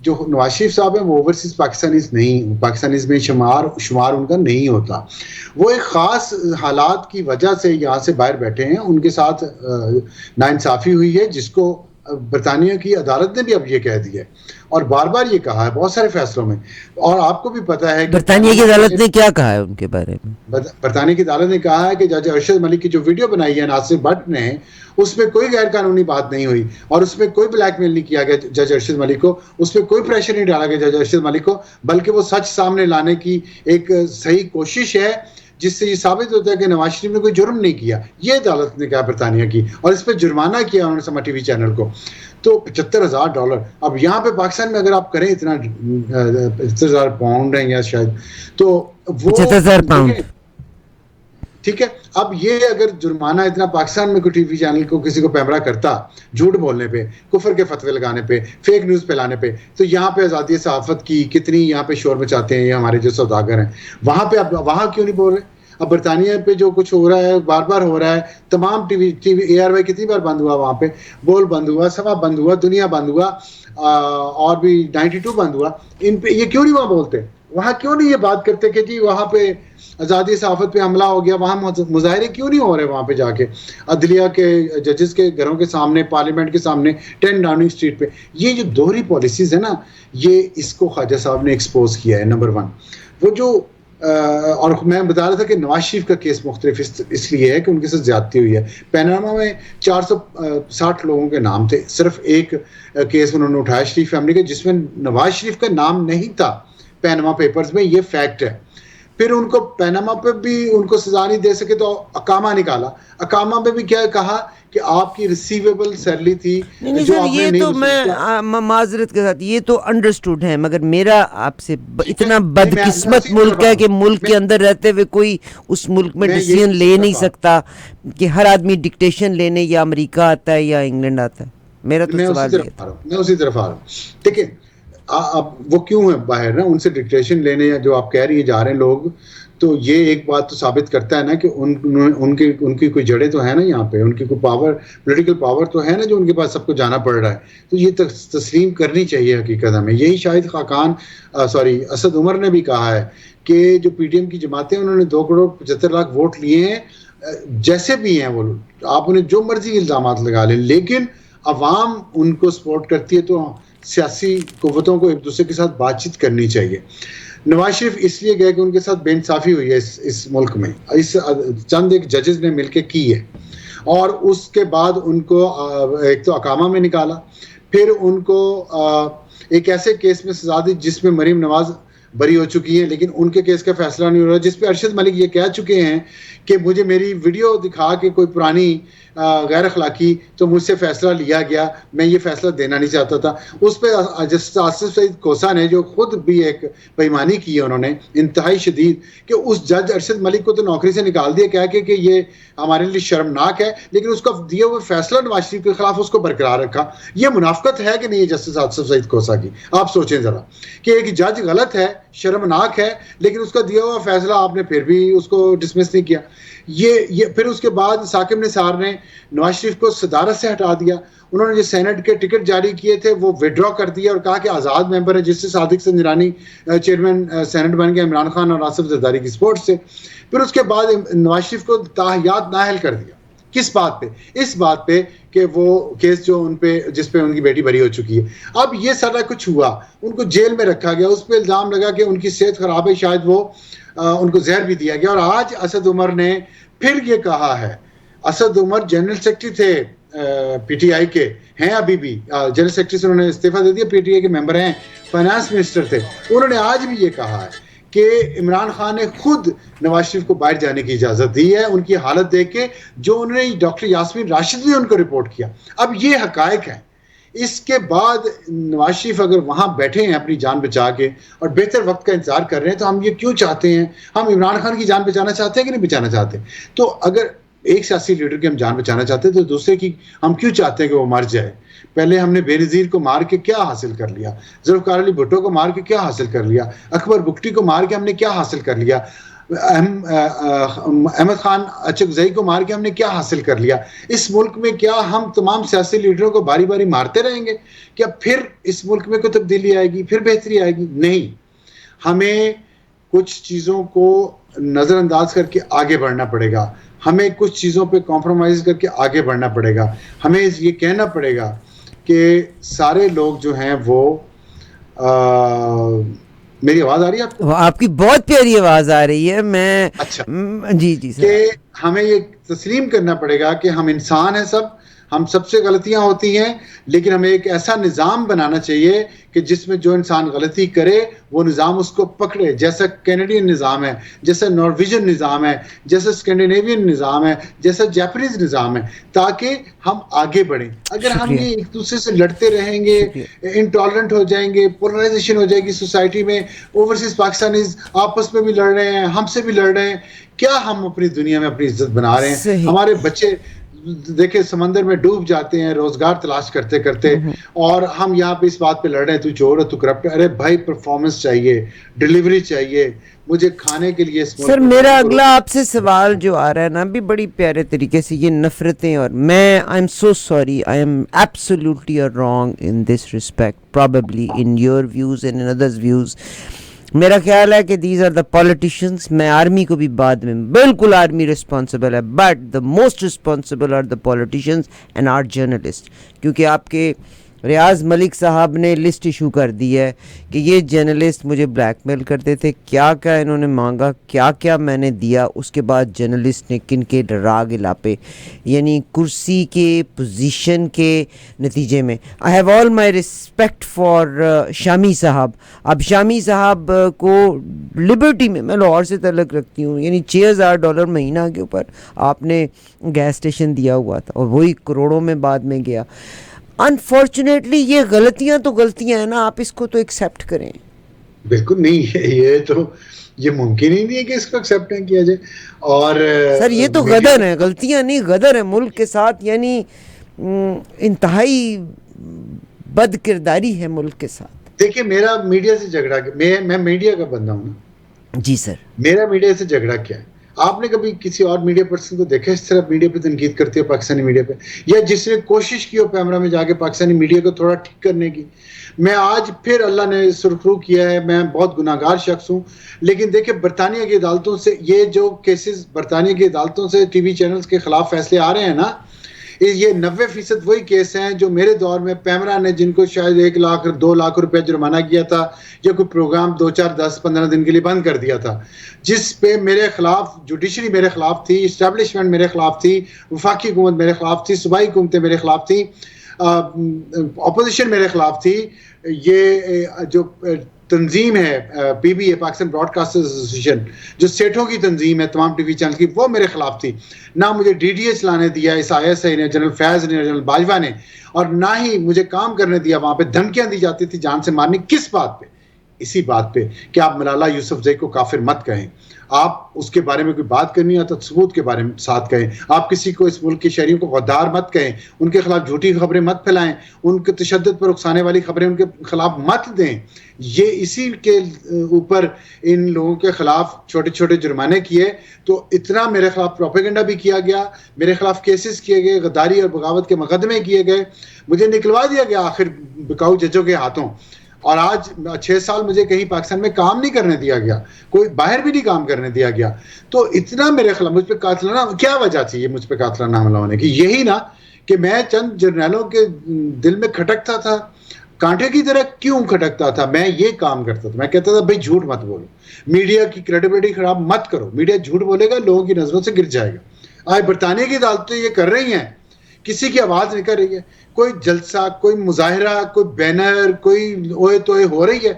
جو نواز شریف صاحب ہیں وہ اوورسیز پاکستانیز میں شمار ان کا نہیں ہوتا. وہ ایک خاص حالات کی وجہ سے یہاں سے باہر بیٹھے ہیں, ان کے ساتھ ناانصافی ہوئی ہے جس کو برطانیہ کی عدالت نے بھی اب یہ کہہ دیا ہے اور بار بار یہ کہا ہے بہت سارے فیصلوں میں. اور آپ کو بھی پتا ہے کہ برطانیہ کی عدالت نے کیا کہا ہے ان کے بارے میں؟ برطانیہ کی عدالت نے کہا ہے کہ جج ارشد ملک کی جو ویڈیو بنائی ہے ناصر بٹ نے, اس میں کوئی غیر قانونی بات نہیں ہوئی اور اس میں کوئی بلیک میل نہیں کیا گیا جج ارشد ملک کو, اس پہ کوئی پریشر نہیں ڈالا گیا جج ارشد ملک کو, بلکہ وہ سچ سامنے لانے کی ایک صحیح کوشش ہے جس سے یہ ثابت ہوتا ہے کہ نواز شریف نے کوئی جرم نہیں کیا. یہ عدالت نے کہا برطانیہ کی, اور اس پہ جرمانہ کیا انہوں نے سما ٹی وی چینل کو, تو $75,000. اب یہاں پہ پاکستان میں اگر آپ کریں اتنا 75,000 پاؤنڈ ہیں یا شاید, تو وہ 75,000 پاؤنڈ, ٹھیک ہے. اب یہ اگر جرمانہ اتنا پاکستان میں کوئی ٹی وی چینل کو کسی کو پیمرا کرتا جھوٹ بولنے پہ, کفر کے فتوے لگانے پہ, فیک نیوز پھیلانے پہ, تو یہاں پہ آزادی صحافت کی کتنی یہاں پہ شور مچاتے ہیں یہ ہمارے جو سوداگر ہیں. وہاں پہ اب وہاں کیوں نہیں بول رہے؟ اب برطانیہ پہ جو کچھ ہو رہا ہے بار بار ہو رہا ہے, تمام ٹی وی ARY کتنی بار بند ہوا, وہاں پہ بول بند ہوا, سوا بند ہوا, دنیا بند ہوا, اور بھی 92 بند ہوا. ان پہ یہ کیوں نہیں وہاں بولتے؟ وہاں کیوں نہیں یہ بات کرتے کہ جی وہاں پہ آزادی صحافت پہ حملہ ہو گیا؟ وہاں مظاہرے کیوں نہیں ہو رہے وہاں پہ جا کے عدلیہ کے ججز کے گھروں کے سامنے, پارلیمنٹ کے سامنے, 10 ڈاؤننگ اسٹریٹ پہ؟ یہ جو دوہری پالیسیز ہے نا, یہ اس کو خواجہ صاحب نے ایکسپوز کیا ہے. نمبر 1 وہ جو اور میں بتا رہا تھا کہ نواز شریف کا کیس مختلف اس لیے ہے کہ ان کے ساتھ زیادتی ہوئی ہے. پیناما میں 460 لوگوں کے نام تھے, صرف ایک کیس انہوں نے اٹھایا شریف فیملی کا جس میں نواز شریف کا نام نہیں تھا پیناما پیپرز میں, یہ فیکٹ ہے. پھر ان کو پیناما پہ بھی ان کو سزا نہیں دے سکے تو اقامہ نکالا. اقامہ پہ بھی کیا کہا کہ آپ کی ریسیویبل سیلری تھی جو آپ نے یہ تو میں معذرت کے ساتھ یہ تو انڈرسٹوڈ ہے, مگر میرا آپ سے اتنا بدقسمت ملک ہے کہ ملک کے اندر رہتے ہوئے کوئی اس ملک میں ڈیسیژن لے نہیں سکتا کہ ہر آدمی ڈکٹیشن لینے یا امریکہ آتا ہے یا انگلینڈ آتا ہے. میرا تو سوال یہ تھا. میں اسی طرف آ رہا ہوں. دیکھیں اب وہ کیوں ہے باہر نا, ان سے ڈکٹیشن لینے یا جو آپ کہہ رہی ہیں جا رہے ہیں لوگ, تو یہ ایک بات تو ثابت کرتا ہے نا کہ ان کی کوئی جڑیں تو ہیں نا یہاں پہ, ان کی کوئی پاور, پولیٹیکل پاور تو ہے نا جو ان کے پاس سب کو جانا پڑ رہا ہے. تو یہ تسلیم کرنی چاہیے حقیقت ہمیں. یہی شاہد خاقان اسد عمر نے بھی کہا ہے کہ جو PTM کی جماعتیں انہوں نے 2,75,00,000 ووٹ لیے ہیں, جیسے بھی ہیں وہ, آپ انہیں جو مرضی الزامات لگا لیں, لیکن عوام ان کو سپورٹ کرتی ہے. تو سیاسی قوتوں کو ایک دوسرے کے ساتھ بات چیت کرنی چاہیے. نواز شریف اس لیے گئے کہ ان کے ساتھ بے انصافی ہوئی ہے اس ملک میں, چند ایک ججز نے مل کے کی ہے, اور اس کے بعد ان کو ایک تو اقامہ میں نکالا, پھر ان کو ایک ایسے کیس میں سزا دی جس میں مریم نواز بری ہو چکی ہیں, لیکن ان کے کیس کا فیصلہ نہیں ہو رہا, جس پہ ارشد ملک یہ کہہ چکے ہیں کہ مجھے میری ویڈیو دکھا کے کوئی پرانی غیر اخلاقی تو مجھ سے فیصلہ لیا گیا, میں یہ فیصلہ دینا نہیں چاہتا تھا. اس پہ جسٹس آصف سعید کوسا نے جو خود بھی ایک بےایمانی کی ہے انہوں نے انتہائی شدید, کہ اس جج ارشد ملک کو تو نوکری سے نکال دیا کہہ کے کہ یہ ہمارے لیے شرمناک ہے, لیکن اس کا دیا ہوا فیصلہ نواز شریف کے خلاف اس کو برقرار رکھا. یہ منافقت ہے کہ نہیں جسٹس آصف سعید کوسا کی؟ آپ سوچیں ذرا کہ ایک جج غلط ہے, شرمناک ہے, لیکن اس کا دیا ہوا فیصلہ آپ نے پھر بھی اس کو ڈسمس نہیں کیا. یہ پھر اس کے بعد ثاقب نثار نے نواز شریف کو صدارت سے ہٹا دیا. انہوں نے جو سینٹ کے ٹکٹ جاری کیے تھے وہ وڈرا کر دیا اور کہا کہ آزاد ممبر ہے, جس سے صادق سنجرانی چیئرمین سینٹ بن گیا عمران خان اور آصف زرداری کی سپورٹ سے. پھر اس کے بعد نواز شریف کو تاحیات نااہل کر دیا. کس بات پہ؟ اس بات پہ کہ وہ کیس جو ان پہ جس پہ ان کی بیٹی بری ہو چکی ہے. اب یہ سارا کچھ ہوا, ان کو جیل میں رکھا گیا, اس پہ الزام لگا کہ ان کی صحت خراب ہے, شاید وہ ان کو زہر بھی دیا گیا. اور آج اسد عمر نے پھر یہ کہا ہے, اسد عمر جنرل سیکرٹری تھے PTI کے, ہیں ابھی بھی جنرل سیکرٹری سے انہوں نے استعفیٰ دے دیا, PTI کے ممبر ہیں, فائنانس منسٹر تھے. انہوں نے آج بھی یہ کہا ہے کہ عمران خان نے خود نواز شریف کو باہر جانے کی اجازت دی ہے ان کی حالت دیکھ کے, جو انہوں نے ڈاکٹر یاسمین راشد نے ان کو رپورٹ کیا. اب یہ حقائق ہیں. اس کے بعد نواز شریف اگر وہاں بیٹھے ہیں اپنی جان بچا کے اور بہتر وقت کا انتظار کر رہے ہیں, تو ہم یہ کیوں چاہتے ہیں؟ ہم عمران خان کی جان بچانا چاہتے ہیں کہ نہیں بچانا چاہتے؟ تو اگر ایک سیاسی لیڈر کی ہم جان بچانا چاہتے ہیں تو دوسرے کی ہم کیوں چاہتے ہیں کہ وہ مر جائے؟ پہلے ہم نے بے نظیر کو مار کے کیا حاصل کر لیا, ذوالفقار علی بھٹو کو مار کے کیا حاصل کر لیا, اکبر بگٹی کو مار کے ہم نے کیا حاصل کر لیا, احمد خان اچکزئی کو مار کے ہم نے کیا حاصل کر لیا؟ اس ملک میں کیا ہم تمام سیاسی لیڈروں کو باری باری مارتے رہیں گے؟ کیا پھر اس ملک میں کوئی تبدیلی آئے گی؟ پھر بہتری آئے گی؟ نہیں. ہمیں کچھ چیزوں کو نظر انداز کر کے آگے بڑھنا پڑے گا. ہمیں کچھ چیزوں پہ کمپرومائز کر کے آگے بڑھنا پڑے گا. ہمیں یہ کہنا پڑے گا کہ سارے لوگ جو ہیں وہ میری آواز آ رہی ہے آپ کو؟ آپ کی بہت پیاری آواز آ رہی ہے. میں اچھا جی سر. کہ ہمیں یہ تسلیم کرنا پڑے گا کہ ہم انسان ہیں سب، ہم سب سے غلطیاں ہوتی ہیں، لیکن ہمیں ایک ایسا نظام بنانا چاہیے کہ جس میں جو انسان غلطی کرے وہ نظام اس کو پکڑے، جیسا کینیڈین نظام ہے، جیسا نارویجن نظام ہے، جیسا اسکینڈینیوین نظام ہے، جیسا جاپنیز نظام ہے، تاکہ ہم آگے بڑھیں. اگر ہم یہ ایک دوسرے سے لڑتے رہیں گے، انٹالرنٹ ہو جائیں گے، پولرائزیشن ہو جائے گی سوسائٹی میں، اوورسیز پاکستانیز آپس میں بھی لڑ رہے ہیں، ہم سے بھی لڑ رہے ہیں، کیا ہم اپنی دنیا میں اپنی عزت بنا رہے ہیں؟ ہمارے بچے دیکھیں سمندر میں ڈوب جاتے ہیں روزگار تلاش کرتے کرتے، اور ہم یہاں پہ اس بات پہ لڑ رہے ہیں تو چور ہے، تو کرپٹ ہے. ارے بھائی پرفارمنس چاہیے، ڈیلیوری چاہیے، مجھے کھانے کے لیے. سر میرا اگلا آپ سے سوال جو آ رہا ہے نا بھی بڑی پیارے طریقے سے، یہ نفرتیں، اور میں I am so sorry, I am absolutely wrong in this respect, probably in your views and in others views. میرا خیال ہے کہ دیز آر دا پولیٹیشنس. میں آرمی کو بھی بعد میں، بالکل آرمی رسپانسبل ہے، but the most responsible are the politicians and are journalist. کیونکہ آپ کے ریاض ملک صاحب نے لسٹ ایشو کر دی ہے کہ یہ جرنلسٹ مجھے بلیک میل کرتے تھے، کیا کیا انہوں نے مانگا، کیا کیا میں نے دیا. اس کے بعد جرنلسٹ نے کن کے راگ الاپے، یعنی کرسی کے پوزیشن کے نتیجے میں. I have all my respect for شامی صاحب. اب شامی صاحب کو لبرٹی میں لاہور سے تعلق رکھتی ہوں، یعنی $6,000 مہینہ کے اوپر آپ نے گیس اسٹیشن دیا ہوا تھا، اور وہی کروڑوں میں بعد میں گیا. انفارچونیٹلی یہ غلطیاں تو غلطیاں ہیں نا، آپ اس کو تو ایکسیپٹ کریں. بالکل نہیں، یہ تو یہ ممکن ہی نہیں ہے کہ اس کو ایکسیپٹ نہ کیا جائے. اور سر یہ تو غدر ہے، غلطیاں نہیں، غدر ہے ملک کے ساتھ، یعنی انتہائی بد کرداری ہے ملک کے ساتھ. دیکھیے میرا میڈیا سے جھگڑا، میں میڈیا کا بندہ ہوں نا. جی سر. میرا میڈیا سے جھگڑا کیا ہے؟ آپ نے کبھی کسی اور میڈیا پرسن کو دیکھا اس طرح میڈیا پہ تنقید کرتے ہو پاکستانی میڈیا پہ، یا جس نے کوشش کی ہو پیمرا میں جا کے پاکستانی میڈیا کو تھوڑا ٹھیک کرنے کی؟ میں آج پھر اللہ نے سرخرو کیا ہے، میں بہت گناہ گار شخص ہوں، لیکن دیکھیں برطانیہ کی عدالتوں سے یہ جو کیسز برطانیہ کی عدالتوں سے ٹی وی چینلز کے خلاف فیصلے آ رہے ہیں نا، یہ 90% وہی کیس ہیں جو میرے دور میں پیمرا نے، جن کو شاید 1 لاکھ 2 لاکھ روپے جرمانہ کیا تھا، یا کوئی پروگرام 2 4 10 15 دن کے لیے بند کر دیا تھا، جس پہ میرے خلاف جوڈیشری میرے خلاف تھی، اسٹیبلشمنٹ میرے خلاف تھی، وفاقی حکومت میرے خلاف تھی، صوبائی حکومتیں میرے خلاف تھی، اپوزیشن میرے خلاف تھی. یہ جو تنظیم ہے پی be a, Pakistan Broad casters association, جو سیٹوں کی تنظیم ہے تمام ٹی وی چینل کی، وہ میرے خلاف تھی. نہ مجھے ڈی ڈی ایچ لانے دیا اس آئی ایس آئی نے، جنرل فیض نے، جنرل باجوہ نے، اور نہ ہی مجھے کام کرنے دیا. وہاں پہ دھمکیاں دی جاتی تھی جان سے مارنے. کس بات پہ؟ اسی بات پہ کہ آپ ملالہ یوسفزئی کو کافر مت کہیں، آپ اس کے بارے میں کوئی بات کرنی ہے تو ثبوت کے بارے میں ساتھ کہیں. آپ کسی کو اس ملک کے شہریوں کو غدار مت کہیں، ان کے خلاف جھوٹی خبریں مت پھیلائیں، ان کے تشدد پر اکسانے والی خبریں ان کے خلاف مت دیں. یہ اسی کے اوپر ان لوگوں کے خلاف چھوٹے چھوٹے جرمانے کیے، تو اتنا میرے خلاف پروپیگنڈا بھی کیا گیا، میرے خلاف کیسز کیے گئے، غداری اور بغاوت کے مقدمے کیے گئے، مجھے نکلوا دیا گیا آخر بکاؤ ججوں کے ہاتھوں. اور آج 6 سال مجھے کہیں پاکستان میں کام نہیں کرنے دیا گیا، کوئی باہر بھی نہیں کام کرنے دیا گیا. تو اتنا میرے خلاف مجھ پہ قاتلانہ، کیا وجہ تھی یہ مجھ پہ قاتلانہ حملہ ہونے کی؟ یہی نا کہ میں چند جرنیلوں کے دل میں کھٹکتا تھا، کانٹے کی طرح کیوں کھٹکتا تھا. میں یہ کام کرتا تھا، میں کہتا تھا بھائی جھوٹ مت بولو، میڈیا کی کریڈیبلٹی خراب مت کرو، میڈیا جھوٹ بولے گا لوگوں کی نظروں سے گر جائے گا. آج برطانیہ کی عدالتیں یہ کر رہی ہیں، کسی کی آواز نہیں کر رہی ہے. کوئی جلسہ، کوئی مظاہرہ، کوئی بینر، کوئی اوئے توئے ہو رہی ہے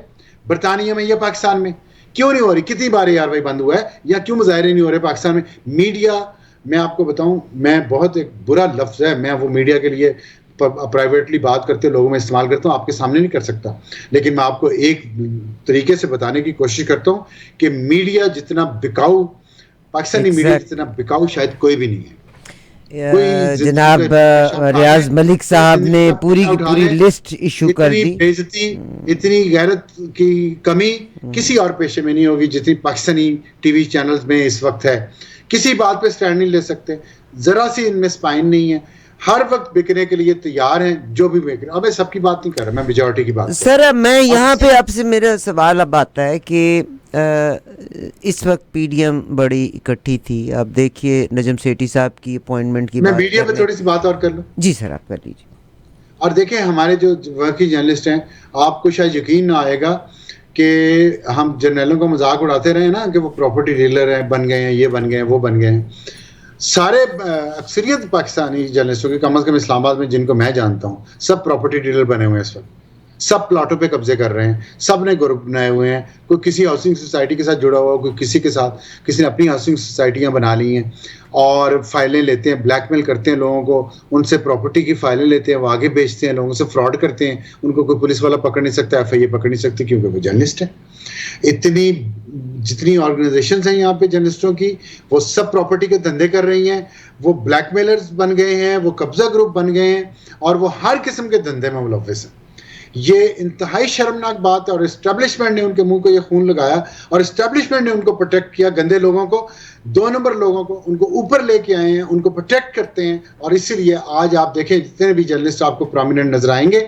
برطانیہ میں یا پاکستان میں؟ کیوں نہیں ہو رہی؟ کتنی بار یار بھائی بند ہوا ہے؟ یا کیوں مظاہرے نہیں ہو رہے پاکستان میں؟ میڈیا، میں آپ کو بتاؤں، میں بہت ایک برا لفظ ہے، میں وہ میڈیا کے لیے پرائیویٹلی بات کرتے لوگوں میں استعمال کرتا ہوں، آپ کے سامنے نہیں کر سکتا، لیکن میں آپ کو ایک طریقے سے بتانے کی کوشش کرتا ہوں کہ میڈیا جتنا بکاؤ، پاکستانی میڈیا جتنا بکاؤ شاید کوئی بھی نہیں ہے. جناب ریاض ملک صاحب نے پوری کی پوری لسٹ ایشو کر دی. بےعزتی اتنی غیرت کی کمی کسی اور پیشے میں نہیں ہوگی جتنی پاکستانی ٹی وی چینلز میں اس وقت ہے. کسی بات پہ سٹینڈ نہیں لے سکتے, ذرا سی ان میں سپائن نہیں ہے, ہر وقت بکنے کے لیے تیار ہیں جو بھی بک رہے. اب میں سب کی بات نہیں کر رہا, میں میجورٹی کی بات. سر میں یہاں پہ آپ سے میرا سوال اب آتا ہے کہ اس وقت پی ڈی ایم بڑی اکٹھی تھی. آپ دیکھیے نجم سیٹھی صاحب کی اپوائنٹمنٹ کی, میں میڈیا پہ تھوڑی سی بات اور کر لوں. جی سر آپ کر لیجیے. اور دیکھیں ہمارے جو ورکی جرنلسٹ ہیں, آپ کو شاید یقین نہ آئے گا کہ ہم جرنیلوں کا مذاق اڑاتے رہے نا کہ وہ پراپرٹی ڈیلر ہیں, بن گئے ہیں, یہ بن گئے ہیں, وہ بن گئے ہیں. سارے اکثریت پاکستانی جرنلسٹوں کے, کم از کم اسلام آباد میں جن کو میں جانتا ہوں, سب پراپرٹی ڈیلر بنے ہوئے ہیں اس وقت. سب پلاٹوں پہ قبضے کر رہے ہیں, سب نے گروپ بنائے ہوئے ہیں. کوئی کسی ہاؤسنگ سوسائٹی کے ساتھ جڑا ہوا, کوئی کسی کے ساتھ, کسی نے اپنی ہاؤسنگ سوسائٹیاں بنا لی ہیں اور فائلیں لیتے ہیں, بلیک میل کرتے ہیں لوگوں کو, ان سے پراپرٹی کی فائلیں لیتے ہیں, وہ آگے بیچتے ہیں, لوگوں سے فراڈ کرتے ہیں. ان کو کوئی پولیس والا پکڑ نہیں سکتا, ایف آئی اے پکڑ نہیں سکتی کیونکہ وہ جرنلسٹ ہیں. اتنی جتنی آرگنائزیشنز ہیں یہاں پہ جرنلسٹوں کی, وہ سب پراپرٹی کے دھندے کر رہی ہیں. وہ بلیک میلرز بن گئے ہیں, وہ قبضہ گروپ بن گئے ہیں, اور وہ ہر قسم کے دھندے میں ملوث ہیں. یہ انتہائی شرمناک بات ہے, اور اسٹیبلشمنٹ نے ان کے منہ کو یہ خون لگایا, اور اسٹیبلشمنٹ نے ان کو پروٹیکٹ کیا. گندے لوگوں کو, 2 نمبر لوگوں کو, ان کو اوپر لے کے آئے ہیں, ان کو پروٹیکٹ کرتے ہیں. اور اسی لیے آج آپ دیکھیں جتنے بھی جرنلسٹ آپ کو پرومیننٹ نظر آئیں گے,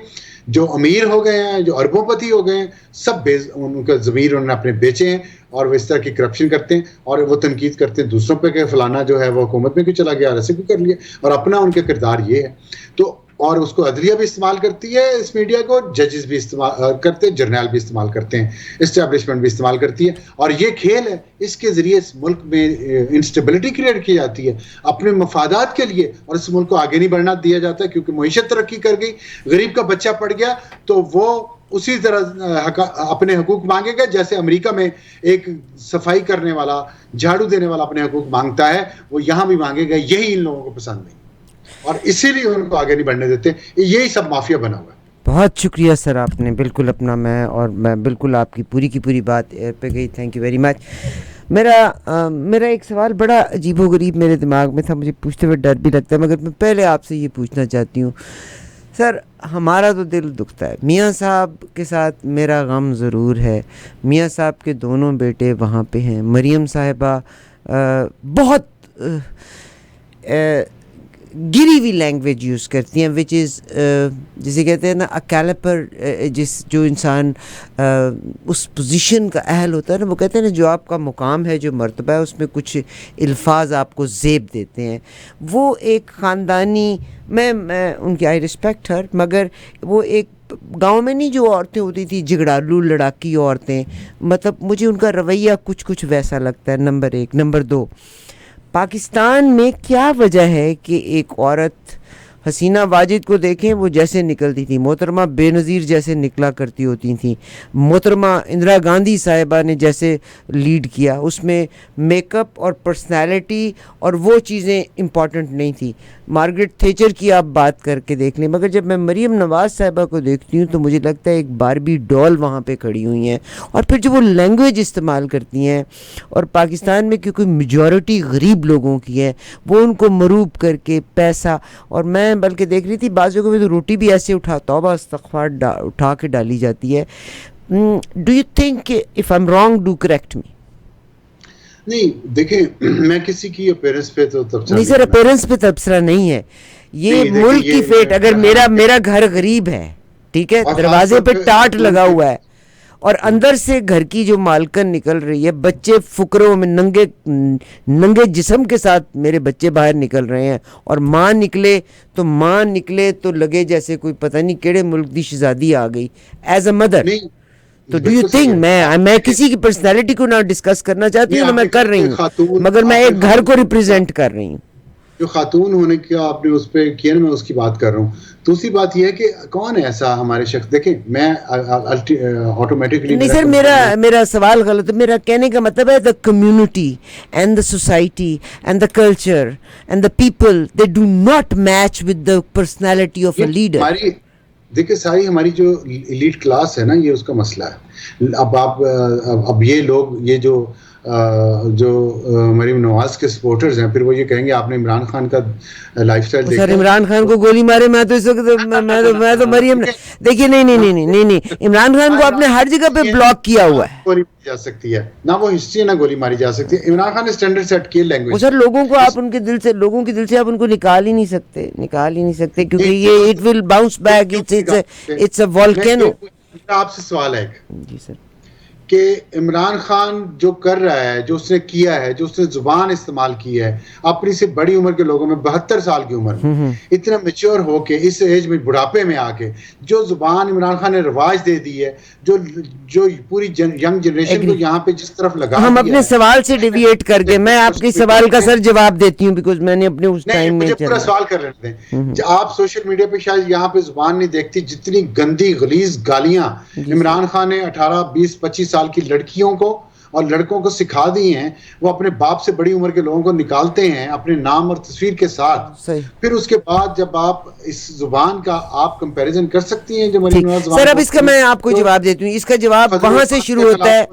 جو امیر ہو گئے ہیں, جو اربوں پتی ہو گئے ہیں, سب ان کا ضمیر انہوں نے اپنے بیچے ہیں, اور وہ اس طرح کی کرپشن کرتے ہیں, اور وہ تنقید کرتے ہیں دوسروں پہ کہ فلانا جو ہے وہ حکومت میں کیوں چلا گیا, ایسے کیوں کر لیا, اور اپنا ان کا کردار یہ ہے. تو اور اس کو عدلیہ بھی استعمال کرتی ہے, اس میڈیا کو ججز بھی استعمال کرتے ہیں, جرنیل بھی استعمال کرتے ہیں, اسٹیبلشمنٹ بھی استعمال کرتی ہے. اور یہ کھیل ہے, اس کے ذریعے اس ملک میں انسٹیبلٹی کریٹ کی جاتی ہے اپنے مفادات کے لیے, اور اس ملک کو آگے نہیں بڑھنا دیا جاتا, کیونکہ معیشت ترقی کر گئی, غریب کا بچہ پڑ گیا تو وہ اسی طرح اپنے حقوق مانگے گا جیسے امریکہ میں ایک صفائی کرنے والا, جھاڑو دینے والا اپنے حقوق مانگتا ہے, وہ یہاں بھی مانگے گا. یہی ان لوگوں کو پسند نہیں, اور اسی لیے ان کو آگے نہیں بڑھنے دیتے. یہی سب مافیا بنا ہوا ہے. بہت شکریہ سر, آپ نے بالکل اپنا, میں بالکل آپ کی پوری کی پوری بات ایئر پہ گئی. Thank you very much. میرا ایک سوال بڑا عجیب و غریب میرے دماغ میں تھا, مجھے پوچھتے ہوئے ڈر بھی لگتا ہے, مگر میں پہلے آپ سے یہ پوچھنا چاہتی ہوں. سر ہمارا تو دل دکھتا ہے, میاں صاحب کے ساتھ میرا غم ضرور ہے. میاں صاحب کے دونوں بیٹے وہاں پہ ہیں. مریم صاحبہ بہت گری ہوئی لینگویج یوز کرتی ہیں, وچ از جسے کہتے ہیں نا کیلیپر, جو انسان اس پوزیشن کا اہل ہوتا ہے نا, وہ کہتے ہیں نا جو آپ کا مقام ہے, جو مرتبہ ہے, اس میں کچھ الفاظ آپ کو زیب دیتے ہیں. وہ ایک خاندانی, میں ان کی آئی ریسپیکٹ ہر, مگر وہ ایک گاؤں میں نہیں جو عورتیں ہوتی تھیں جھگڑالو لڑاکی عورتیں, مطلب مجھے ان کا رویہ کچھ ویسا لگتا ہے. نمبر 1. نمبر 2, پاکستان میں کیا وجہ ہے کہ ایک عورت, حسینہ واجد کو دیکھیں, وہ جیسے نکلتی تھی, محترمہ بے نظیر جیسے نکلا کرتی ہوتی تھیں, محترمہ اندرا گاندھی صاحبہ نے جیسے لیڈ کیا, اس میں میک اپ اور پرسنالٹی اور وہ چیزیں امپورٹنٹ نہیں تھی. مارگریٹ تھیچر کی آپ بات کر کے دیکھ لیں, مگر جب میں مریم نواز صاحبہ کو دیکھتی ہوں تو مجھے لگتا ہے ایک باربی ڈول وہاں پہ کھڑی ہوئی ہیں. اور پھر جو وہ لینگویج استعمال کرتی ہیں, اور پاکستان میں کیونکہ میجورٹی غریب لوگوں کی ہے, وہ ان کو مروب کر کے پیسہ, اور میں بلکہ دیکھ رہی تھی بعضوں کو بھی تو روٹی بھی ایسے توبہ استغفار اٹھا کے ڈالی جاتی ہے. Do you think if I am wrong do correct me? نہیں دیکھیں, میں کسی کی اپیرنس پہ تو تبصرہ نہیں سر, اپیرنس پہ تبصرہ نہیں ہے, یہ ملک کی فیٹ. اگر میرا گھر غریب ہے, ٹھیک ہے, دروازے پہ ٹاٹ لگا ہوا ہے, اور اندر سے گھر کی جو مالکن نکل رہی ہے, بچے فکروں میں ننگے جسم کے ساتھ میرے بچے باہر نکل رہے ہیں, اور ماں نکلے تو لگے جیسے کوئی پتہ نہیں کیڑے ملک دی شہزادی آ گئی ایز اے مدر. تو ڈو یو تھنک, میں کسی کی پرسنالٹی کو نہ ڈسکس کرنا چاہتی ہوں, میں کر رہی ہوں, مگر میں ایک گھر کو ریپریزینٹ کر رہی ہوں. جو خاتون ہونے کا آپ نے اس پہ کیا نا, میں اس کی بات کر رہا ہوں. دوسری بات یہ ہے کہ کون ہے ایسا ہمارے شخص, دیکھیں میں آٹومیٹکلی, نہیں سر, میرا سوال غلط ہے. میرا کہنے کا مطلب ہے the community and the society and the culture and the people, they do not match with the personality of a leader. دیکھیں ساری ہماری جو ایلیٹ کلاس ہے نا, یہ اس کا مسئلہ ہے. اب یہ لوگ, یہ جو جو مریم نواز کے سپورٹرز ہیں پھر وہ یہ کہیں گے آپ نے عمران خان کا لائف سٹائل دیکھا. سر عمران خان کو گولی مارے میں تو اس وقت میں تو مریم دیکھیے نہیں عمران خان کو آپ نے ہر جگہ پہ بلاک کیا ہوا ہے. گولی ماری جا سکتی ہے نہ وہ ہسٹری نہ گولی ماری جا سکتی ہے. عمران خان نے اسٹینڈرڈ سیٹ کیے لینگویج. سر لوگوں کو آپ ان کے دل سے لوگوں کے دل سے آپ ان کو نکال ہی نہیں سکتے کیونکہ یہ it will bounce back. It's a volcano. آپ سے سوال ہے جی سر کہ عمران خان جو کر رہا ہے جو اس نے کیا ہے جو اس نے زبان استعمال کی ہے اپنی سے بڑی عمر کے لوگوں میں 72 سال کی عمر میں اتنا میچور ہو کے اس ایج میں بڑھاپے میں آ کے جو زبان عمران خان نے رواج دے دی ہے جو پوری ینگ جنریشن کو یہاں پہ جس طرف لگا ہم اپنے سوال سے ڈیویٹ کر کے میں آپ کے سوال کا سر جواب دیتی ہوں بیکاز میں نے اپنے اس ٹائم میں پورا سوال کر رہے تھے. آپ سوشل میڈیا پہ شاید یہاں پہ زبان نہیں دیکھتی جتنی گندی غلیظ گالیاں عمران خان نے 18 20 25 سال کی لڑکیوں کو اور لڑکوں کو سکھا دی ہیں. وہ اپنے باپ سے بڑی عمر کے لوگوں کو نکالتے ہیں اپنے نام اور تصویر کے ساتھ. پھر اس کے بعد جب آپ اس زبان کا آپ کمپیریزن کر سکتی ہیں جو مریم نواز زبان. سر اب اس کا میں آپ کو جواب دیتی ہوں. اس کا جواب وہاں سے شروع ہوتا ہے.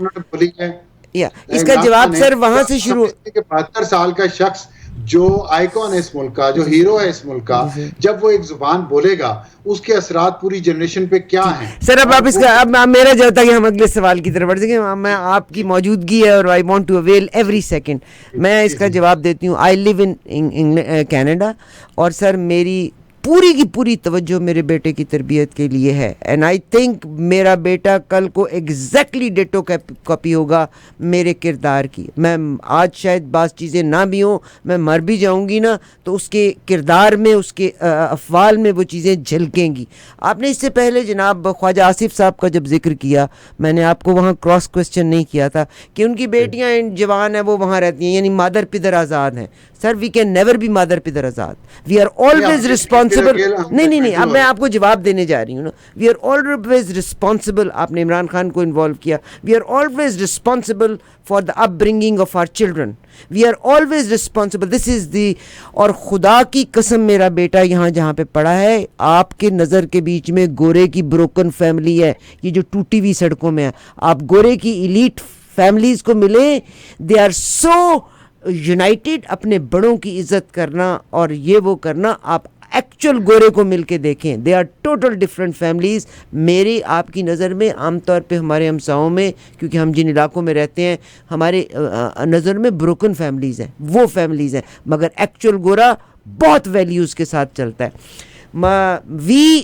اس کا جواب سر وہاں سے شروع 72 سال کا شخص جو آئیکن ہے اس ملک کا جو ہیرو ہے اس ملک کا جب وہ ایک زبان بولے گا اس کے اثرات پوری جنریشن پہ کیا ہیں. سر اب آپ اس کا اب میرا جو تھا کہ ہم اگلے سوال کی طرف بڑھ سکیں. میں آپ کی موجودگی ہے اور I want to avail every second. میں اس کا جواب دیتی ہوں. آئی لیو ان کینیڈا اور سر میری پوری کی پوری توجہ میرے بیٹے کی تربیت کے لیے ہے. اینڈ آئی تھنک میرا بیٹا کل کو ایگزیکٹلی ڈیٹو کاپی ہوگا میرے کردار کی. میں آج شاید بعض چیزیں نہ بھی ہوں, میں مر بھی جاؤں گی نا تو اس کے کردار میں اس کے افعال میں وہ چیزیں جھلکیں گی. آپ نے اس سے پہلے جناب خواجہ آصف صاحب کا جب ذکر کیا میں نے آپ کو وہاں کراس کوسچن نہیں کیا تھا کہ ان کی بیٹیاں جوان ہیں وہ وہاں رہتی ہیں یعنی مادر پدر آزاد ہیں. Sir we can never be مادر پدر آزاد. We are always responsible. نہیں اب میں آپ کو جواب دینے جا رہی ہوں نا. We are always responsible. آپ نے عمران خان کو انوالو کیا. We are always responsible for the upbringing of our children. We are always responsible. This is the. اور خدا کی قسم میرا بیٹا یہاں جہاں پہ پڑا ہے آپ کے نظر کے بیچ میں گورے کی بروکن فیملی ہے یہ جو ٹوٹی ہوئی سڑکوں میں ہے. آپ گورے کی ایلیٹ فیملیز کو ملیں. They are so united. اپنے بڑوں کی عزت کرنا اور یہ وہ کرنا. آپ ایکچوئل گورے کو مل کے دیکھیں. They are total different families. میری آپ کی نظر میں عام طور پہ ہمارے ہمساؤں میں کیونکہ ہم جن علاقوں میں رہتے ہیں ہمارے نظر میں بروکن فیملیز ہیں وہ فیملیز ہیں مگر ایکچوئل گورا بہت ویلیوز کے ساتھ چلتا ہے. We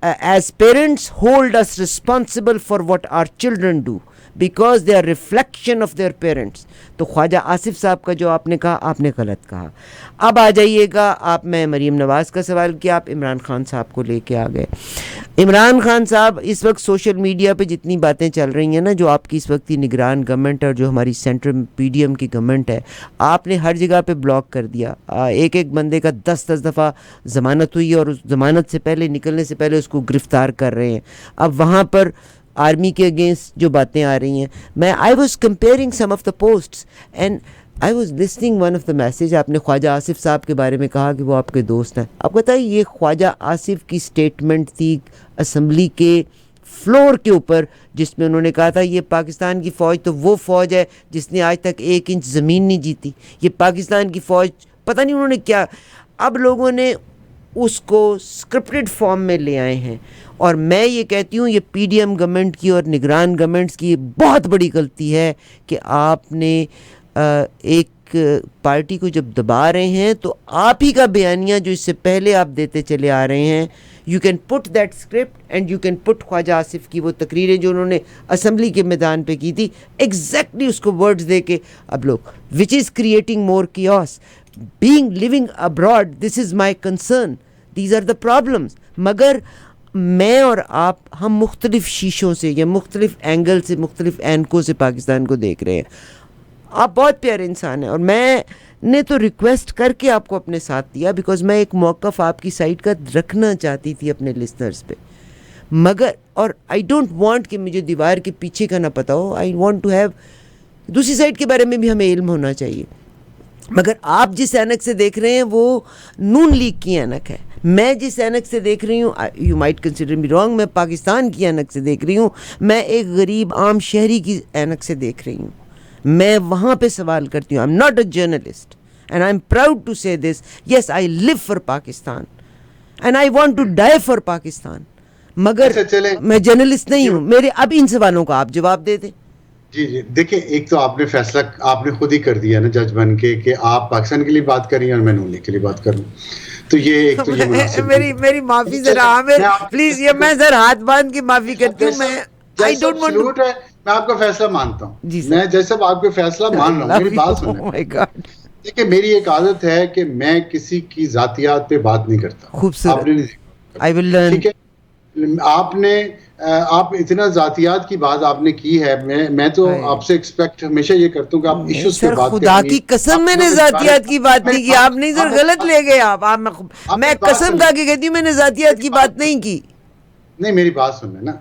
as parents hold us responsible for what our children do because they are reflection of their parents. تو خواجہ آصف صاحب کا جو آپ نے کہا آپ نے غلط کہا. اب آ جائیے گا آپ میں مریم نواز کا سوال کیا آپ عمران خان صاحب کو لے کے آ گئے. عمران خان صاحب اس وقت سوشل میڈیا پہ جتنی باتیں چل رہی ہیں نا جو آپ کی اس وقت کی نگران گورنمنٹ اور جو ہماری سینٹرل پی ڈی ایم کی گورنمنٹ ہے آپ نے ہر جگہ پہ بلاک کر دیا. ایک بندے کا 10 دفعہ ضمانت ہوئی اور اس ضمانت سے پہلے نکلنے سے پہلے اس کو گرفتار کر رہے ہیں. اب وہاں پر آرمی کے اگینسٹ جو باتیں آ رہی ہیں میں I was comparing some of the posts and I was listening one of the message. آپ نے خواجہ آصف صاحب کے بارے میں کہا کہ وہ آپ کے دوست ہیں. آپ بتائیے یہ خواجہ آصف کی سٹیٹمنٹ تھی اسمبلی کے فلور کے اوپر جس میں انہوں نے کہا تھا یہ پاکستان کی فوج تو وہ فوج ہے جس نے آج تک 1 انچ زمین نہیں جیتی. یہ پاکستان کی فوج پتہ نہیں انہوں نے کیا. اب لوگوں نے اس کو اسکرپٹڈ فارم میں لے آئے ہیں اور میں یہ کہتی ہوں یہ پی ڈی ایم گورنمنٹ کی اور نگران گورنمنٹس کی بہت بڑی غلطی ہے کہ آپ نے ایک پارٹی کو جب دبا رہے ہیں تو آپ ہی کا بیانیہ جو اس سے پہلے آپ دیتے چلے آ رہے ہیں you can put that script and you can put Khawaja Asif کی وہ تقریریں جو انہوں نے اسمبلی کے میدان پہ کی تھی ایگزیکٹلی اس کو ورڈز دے کے اب لوگ which is creating more chaos being living abroad this is my concern these are the problems. مگر میں اور آپ ہم مختلف شیشوں سے یا مختلف اینگل سے مختلف اینکوں سے پاکستان کو دیکھ رہے ہیں. آپ بہت پیارے انسان ہیں اور میں نے تو ریکویسٹ کر کے آپ کو اپنے ساتھ دیا بیکاز میں ایک موقف آپ کی سائڈ کا رکھنا چاہتی تھی اپنے لسنرز پہ. مگر اور آئی ڈونٹ وانٹ کہ مجھے دیوار کے پیچھے کا نہ پتہ ہو. آئی وانٹ ٹو ہیو دوسری سائڈ کے بارے میں بھی ہمیں علم ہونا چاہیے. مگر آپ جس اینک سے دیکھ رہے ہیں وہ نون لیگ کی اینک ہے. میں جس اینک سے دیکھ رہی ہوں you might consider me wrong میں پاکستان کی اینک سے دیکھ رہی ہوں. میں ایک غریب عام شہری کی اینک سے دیکھ رہی ہوں. میں وہاں پہ سوال کرتی ہوں. I am not a journalist and I am proud to say this. Yes I live for Pakistan and I want to die for Pakistan, مگر میں جرنلسٹ نہیں ہوں. میرے اب ان سوالوں کا آپ جواب دے دیں. جی جی دیکھیں, ایک تو آپ نے فیصلہ آپ نے خود ہی کر دیا نا جج بن کے کہ آپ پاکستان کے لیے بات کر رہی ہیں اور میں نون لیگ کے لیے بات کر رہا ہوں, تو یہ ایک تو یہ میری معافی ذرا عامر پلیز, یہ میں سر ہاتھ باندھ کے معافی کرتی ہوں. میں آئی ڈونٹ وانٹ, میں آپ کا فیصلہ مانتا ہوں, جی میں جیسا آپ کا فیصلہ مان رہا ہوں, میری بات سنیں. دیکھیں میری ایک عادت ہے کہ میں کسی کی ذاتیات پہ بات نہیں کرتا. خوبصورت, آئی ول لرن. ٹھیک ہے, آپ اتنا ذاتیات کی بات آپ نے کی ہے, میں تو آپ سے ایکسپیکٹ ہمیشہ یہ کرتا ہوں کہ آپ ایشوز پہ بات کریں. خدا کی قسم میں نے ذاتیات کی بات نہیں کی. آپ نہیں سر, غلط لے گئے آپ. میں قسم کھا کے کہتی ہوں میں نے ذاتیات کی بات نہیں کی. نہیں میری بات سن لیں نا,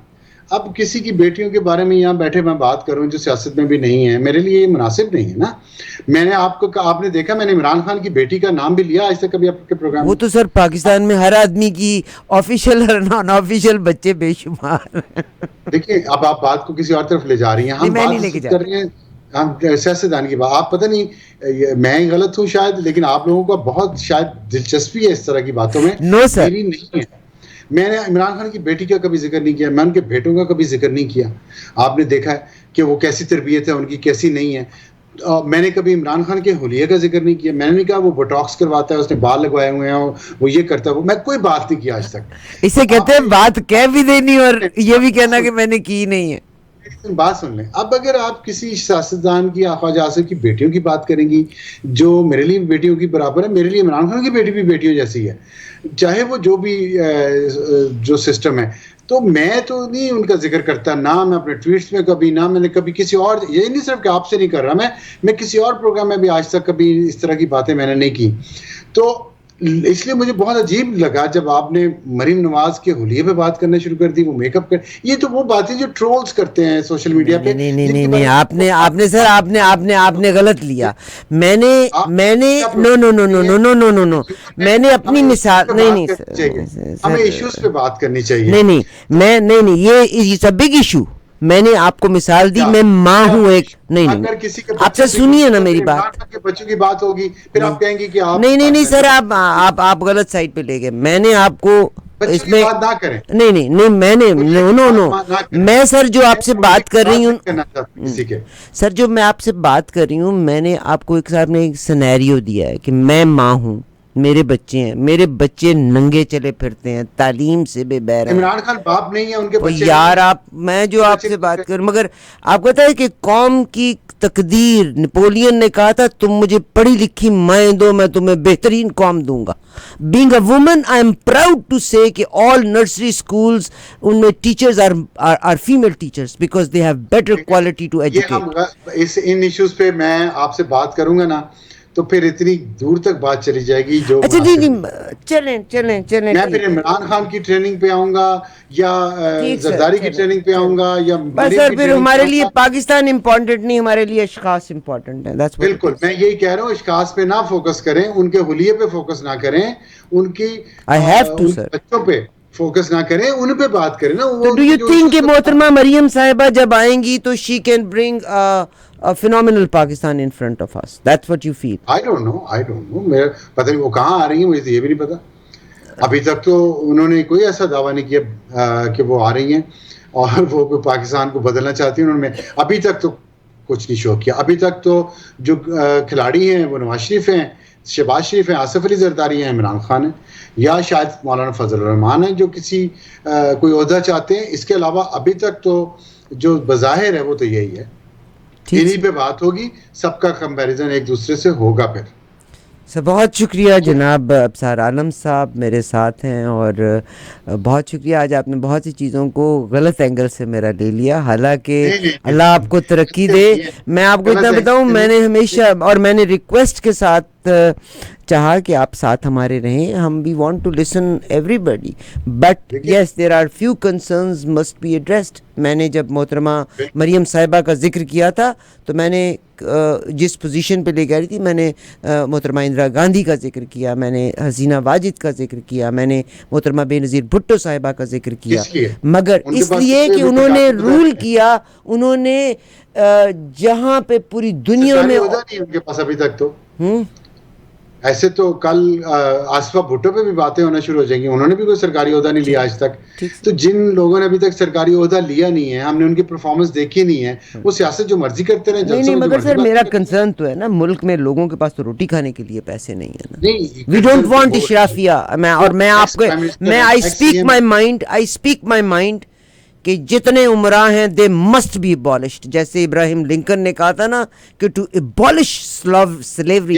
اب کسی کی بیٹیوں کے بارے میں یہاں بیٹھے میں بات کروں جو سیاست میں بھی نہیں ہے, میرے لیے یہ مناسب نہیں ہے نا. میں نے آپ نے دیکھا میں نے عمران خان کی بیٹی کا نام بھی لیا آج تک کبھی آپ کے پروگرام. وہ تو سر پاکستان میں ہر آدمی کی آفیشیل اور نان آفیشیل بچے بے شمار. دیکھیے اب آپ بات کو کسی اور طرف لے جا رہی ہیں, ہم بات کر رہے ہیں ہم سیاستدان کی بات. آپ پتہ نہیں میں غلط ہوں شاید, لیکن آپ لوگوں کو بہت شاید دلچسپی ہے اس طرح کی باتوں میں. نو سر, میری نہیں ہے. میں نے عمران خان کی بیٹی کا کبھی ذکر نہیں کیا, میں ان کے بیٹوں کا کبھی ذکر نہیں کیا. آپ نے دیکھا ہے کہ وہ کیسی تربیت ہے ان کی, کیسی نہیں ہے. میں نے کبھی عمران خان کے حلیے کا ذکر نہیں کیا. میں نے نہیں کہا وہ بوٹاکس کرواتا ہے, اس نے بال لگوائے ہوئے ہیں, وہ یہ کرتا ہے, میں کوئی بات نہیں کیا آج تک. اسے کہتے ہیں بات کہہ بھی دینی اور یہ بھی کہنا کہ میں نے کی نہیں ہے. بات سن لیں, اب اگر آپ کسی سیاستدان کی خواجہ آصف کی بیٹیوں کی بات کریں گی جو میرے لیے بیٹیوں کی برابر ہے, میرے لیے عمران خان کی بیٹی بھی بیٹیوں جیسی ہے, چاہے وہ جو بھی جو سسٹم ہے, تو میں تو نہیں ان کا ذکر کرتا, نہ میں اپنے ٹویٹس میں کبھی, نہ میں نے کبھی کسی اور, یہ نہیں صرف کہ آپ سے نہیں کر رہا, میں کسی اور پروگرام میں بھی آج تک کبھی اس طرح کی باتیں میں نے نہیں کی. تو اس لیے مجھے بہت عجیب لگا جب آپ نے مریم نواز کے حلیے پہ بات کرنا شروع کر دی, وہ میک اپ کر, یہ تو وہ باتیں جو ٹرولز کرتے ہیں سوشل میڈیا پہ. نہیں آپ نے سر آپ نے غلط لیا. میں نے نو میں نے اپنی مثال نہیں سر, ہمیں ایشوز پہ بات کرنی چاہیے. نہیں یہ سب بگ ایشو. میں نے آپ کو مثال دی, میں ماں ہوں ایک. نہیں آپ سے سنیے نا میری بات. بچوں کی بات ہوگی پھر آپ کہیں گے کہ نہیں سر, آپ غلط سائڈ پہ لے گئے. میں نے آپ کو اس میں نہیں میں نے نو میں سر جو آپ سے بات کر رہی ہوں سر, جو میں آپ سے بات کر رہی ہوں, میں نے آپ کو ایک صاحب نے ایک سینیریو دیا ہے کہ میں ماں ہوں, میرے بچے ہیں, میرے بچے ننگے چلے پھرتے ہیں, تعلیم سے بے بہر ہیں. عمران خان باپ نہیں ہے, ان کے بچے یار میں جو آپ سے بات کر, مگر آپ کہتا ہے کہ قوم کی تقدیر, نپولین نے کہا تھا تم مجھے پڑھی لکھی مائیں دو, میں تمہیں بہترین قوم دوں گا. Being a woman I am proud to say کہ آل نرسری اسکولز ان میں teachers are female teachers because they have better quality to educate. ان ایشوز پہ میں آپ سے بات کروں گا نا تو پھر اتنی دور تک بات چلی جائے گی. جو اچھا چلیں میں پھر عمران خان کی ٹریننگ پہ آؤں گا یا زرداری کی ٹریننگ پہ آؤں گا یا بس سر, پھر ہمارے لیے پاکستان امپورٹنٹ نہیں, ہمارے لیے اشخاص امپورٹنٹ ہیں. بالکل میں یہی کہہ رہا ہوں, اشخاص پہ نہ فوکس کریں, ان کے حلیے پہ فوکس نہ کریں, ان کی بچوں پہ فوکس نہ کریں, ان پہ بات کریں نا. ڈو یو تھنک کہ محترمہ مریم صاحبہ جب آئیں گی تو she can bring phenomenal Pakistan in front of us? That's what you feel? I don't know. میرا پتہ نہیں وہ کہاں آ رہی ہیں, مجھے یہ بھی نہیں پتا. ابھی تک تو انہوں نے کوئی ایسا دعویٰ نہیں کیا کہ وہ آ رہی ہیں اور وہ پاکستان کو بدلنا چاہتی ہیں. انہوں نے ابھی تک تو کچھ نہیں شو کیا. ابھی تک تو جو کھلاڑی ہیں وہ نواز شریف ہیں, شہباز شریف ہیں, آصف علی زرداری ہیں, عمران خان ہیں, یا شاید مولانا فضل الرحمان ہیں جو کسی کوئی عہدہ چاہتے ہیں. اس کے علاوہ ابھی تک تو جو بظاہر ہے وہ تو یہی ہے. انہی پہ بات ہوگی, سب کا کمپیریزن ایک دوسرے سے ہوگا. پھر سر بہت شکریہ جناب ابصار عالم صاحب میرے ساتھ ہیں, اور بہت شکریہ, آج آپ نے بہت سی چیزوں کو غلط اینگل سے میرا لے لیا, حالانکہ اللہ آپ کو ترقی دے. میں آپ کو اتنا بتاؤں, میں نے ہمیشہ اور میں نے ریکویسٹ کے ساتھ چاہا کہ آپ ساتھ ہمارے رہیں. ہم we want to listen everybody, but yes there are few concerns must be addressed. میں نے جب محترمہ مریم صاحبہ کا ذکر کیا تھا تو میں نے ایک جس پوزیشن پہ لے کے آ رہی تھی. میں نے محترمہ اندرا گاندھی کا ذکر کیا, میں نے حسینہ واجد کا ذکر کیا, میں نے محترمہ بے نظیر بھٹو صاحبہ کا ذکر کیا, مگر اس لیے کہ انہوں نے رول کیا, انہوں نے جہاں پہ پوری دنیا میں ان کے پاس ابھی تک تو ایسے تو کل آصفہ بھٹو پہ بھی باتیں ہونا شروع ہو جائیں گی, انہوں نے بھی کوئی سرکاری عہدہ نہیں لیا آج تک. تو جن لوگوں نے ابھی تک سرکاری عہدہ لیا نہیں ہے, ہم نے ان کی پرفارمنس دیکھی نہیں ہے, وہ سیاست جو مرضی کرتے رہے. نہیں مگر سر میرا کنسرن تو ہے نا, ملک میں لوگوں کے پاس تو روٹی کھانے کے لیے پیسے نہیں ہیں نا. وی ڈونٹ وانٹ اشرافیہ. میں آپ کو آئی اسپیک مائی مائنڈ کہ جتنے عمراء ہیں دے مسٹ بی ابالشڈ. جیسے ابراہیم لنکن نے کہا تھا نا کہ ٹو ابالش سلیوری,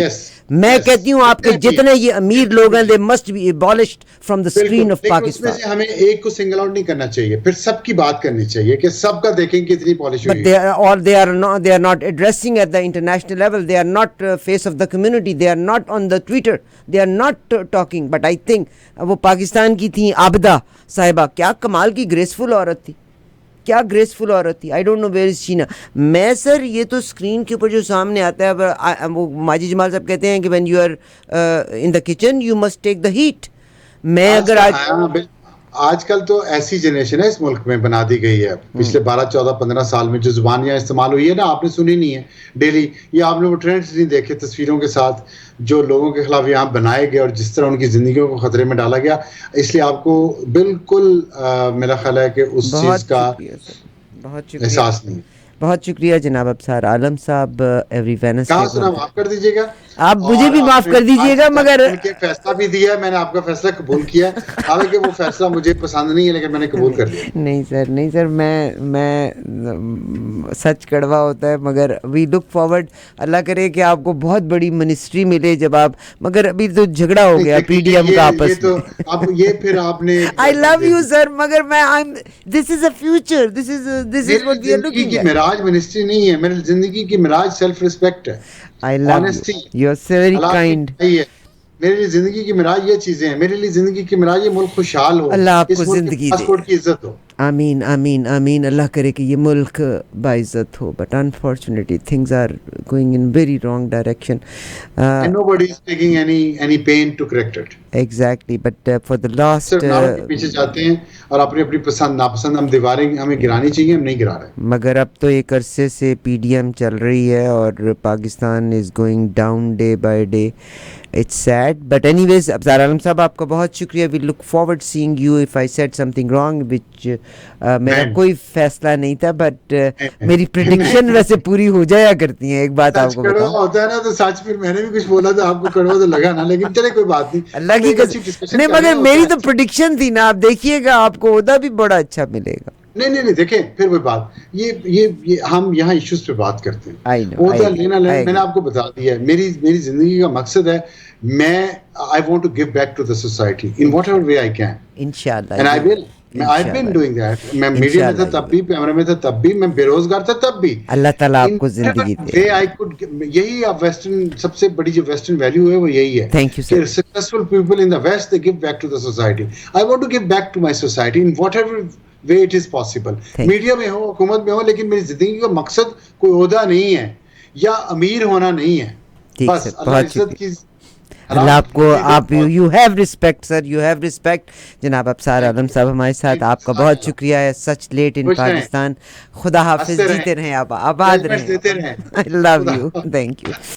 میں کہتی ہوں آپ کے جتنے یہ امیر لوگ ہیں they must be abolished from the screen of Pakistan. اس میں سے ہمیں ایک کو سنگل آؤٹ نہیں کرنا چاہیے, پھر سب کی بات کرنی چاہیے کہ سب کا دیکھیں کہ اتنی پالیش ہوئی ہے. But they are not addressing at the international level. They are not face of the community. They are not on the Twitter. They are not talking. But I think وہ پاکستان کی تھیں عابدہ صاحبہ, کیا کمال کی گریسفل عورت تھی, کیا گریسفل عورت تھی. I don't know where is Sheena. میں سر یہ تو اسکرین کے اوپر جو سامنے آتا ہے, وہ ماجد جمال صاحب کہتے ہیں کہ when you are in the kitchen you must take the heat. میں اگر آج کل تو ایسی جنریشن ہے اس ملک میں بنا دی گئی ہے, پچھلے 12 14 15 سال میں جو زبان یہاں استعمال ہوئی ہے نا, آپ نے سنی نہیں ہے ڈیلی, یا آپ نے وہ ٹرینڈز نہیں دیکھے تصویروں کے ساتھ جو لوگوں کے خلاف یہاں بنائے گئے اور جس طرح ان کی زندگیوں کو خطرے میں ڈالا گیا. اس لیے آپ کو بالکل میرا خیال ہے کہ اس چیز کا احساس نہیں. بہت شکریہ جناب ابصار عالم صاحب. ایوری وینسڈے کہاں سنا, معاف کر دیجیے گا, آپ مجھے بھی معاف کر دیجیے گا, مگر فیصلہ بھی دیا ہے میں نے, آپ کا فیصلہ قبول کیا ہے, حالانکہ وہ فیصلہ مجھے پسند نہیں ہے لیکن میں نے قبول کر لیا. نہیں سر میں سچ کڑوا ہوتا ہے, مگر وی لک فارورڈ, اللہ کرے کہ آپ کو بہت بڑی منسٹری ملے جب آپ, مگر ابھی تو جھگڑا ہو گیا پی ڈی ایم کا آپس میں. اب یہ پھر آپ نے آئی لو یو سر, مگر میں this is a future, this is what we are looking at. معراج منسٹری نہیں ہے, میری زندگی کی معراج سیلف ریسپیکٹ ہے. I love you. You're so very kind. میرے لیے زندگی کی معراج یہ چیزیں ہیں, میرے لیے زندگی کی معراج یہ ملک خوشحال ہو, اللہ آپ کو زندگی دے, پاسپورٹ کی عزت ہو. آمین آمین آمین. اللہ کرے کہ یہ ملک باعزت ہو, but unfortunately things are going in very wrong direction. And nobody is taking any pain to correct it. Exactly, but for the last پیچھے جاتے ہیں اور اپنی پسند ناپسند ہم دیواریں ہمیں گرانی چاہیے, ہم نہیں گرا رہے. مگر اب تو ایک عرصے سے پی ڈی ایم چل رہی ہے اور Pakistan is going down day by day. It's sad, but anyways Absar Alam sahab آپ کا بہت شکریہ. We look forward seeing you. If I said something wrong which میرا کوئی فیصلہ نہیں تھا, بٹ میری پریڈکشن ویسے پوری ہو جایا کرتی ہیں. ایک بات آپ کو بتاؤں, ہوتا ہے نا تو سچ, پھر میں نے بھی کچھ بولا تھا آپ کو کڑوا تو لگا نا, لیکن چلے کوئی بات نہیں, اللہ کی نہیں, مگر میری تو پریڈکشن تھی نا. آپ دیکھیے گا آپ کو عہدہ بھی بڑا اچھا ملے گا. نہیں دیکھیں پھر وہی بات, یہ ہم یہاں ایشوز پہ بات کرتے ہیں. عہدہ لینا میں نے آپ کو بتا دیا ہے, میری زندگی کا مقصد ہے, میں I want to give back to the society in whatever way I can. انشاءاللہ. And I will. I've been doing that. میں میڈیا میں تھا تب بھی, پیمرا میں تھا تب بھی, میں بے روزگار تھا تب بھی. اللہ تعالیٰ آپ کو زندگی دے. یہی اب ویسٹرن سب سے بڑی جو ویسٹرن ویلیو ہے وہ یہی ہے. Thank you sir. Successful people in the West, they give back to the society. I want to give back to my society in whatever way it is possible. Media میں ہو, حکومت میں ہو, لیکن میری زندگی کا مقصد کوئی عہدہ نہیں ہے یا امیر ہونا نہیں ہے. بس اللہ عزت کی, اللہ آپ کو, آپ you have respect sir, you have respect. جناب ابصار عالم صاحب ہمارے ساتھ, آپ کا بہت شکریہ ہے. سچ لیٹ ان پاکستان. خدا حافظ, جیتے رہیں آپ, آباد رہیں. دیتے رہیں. I love you. Thank you.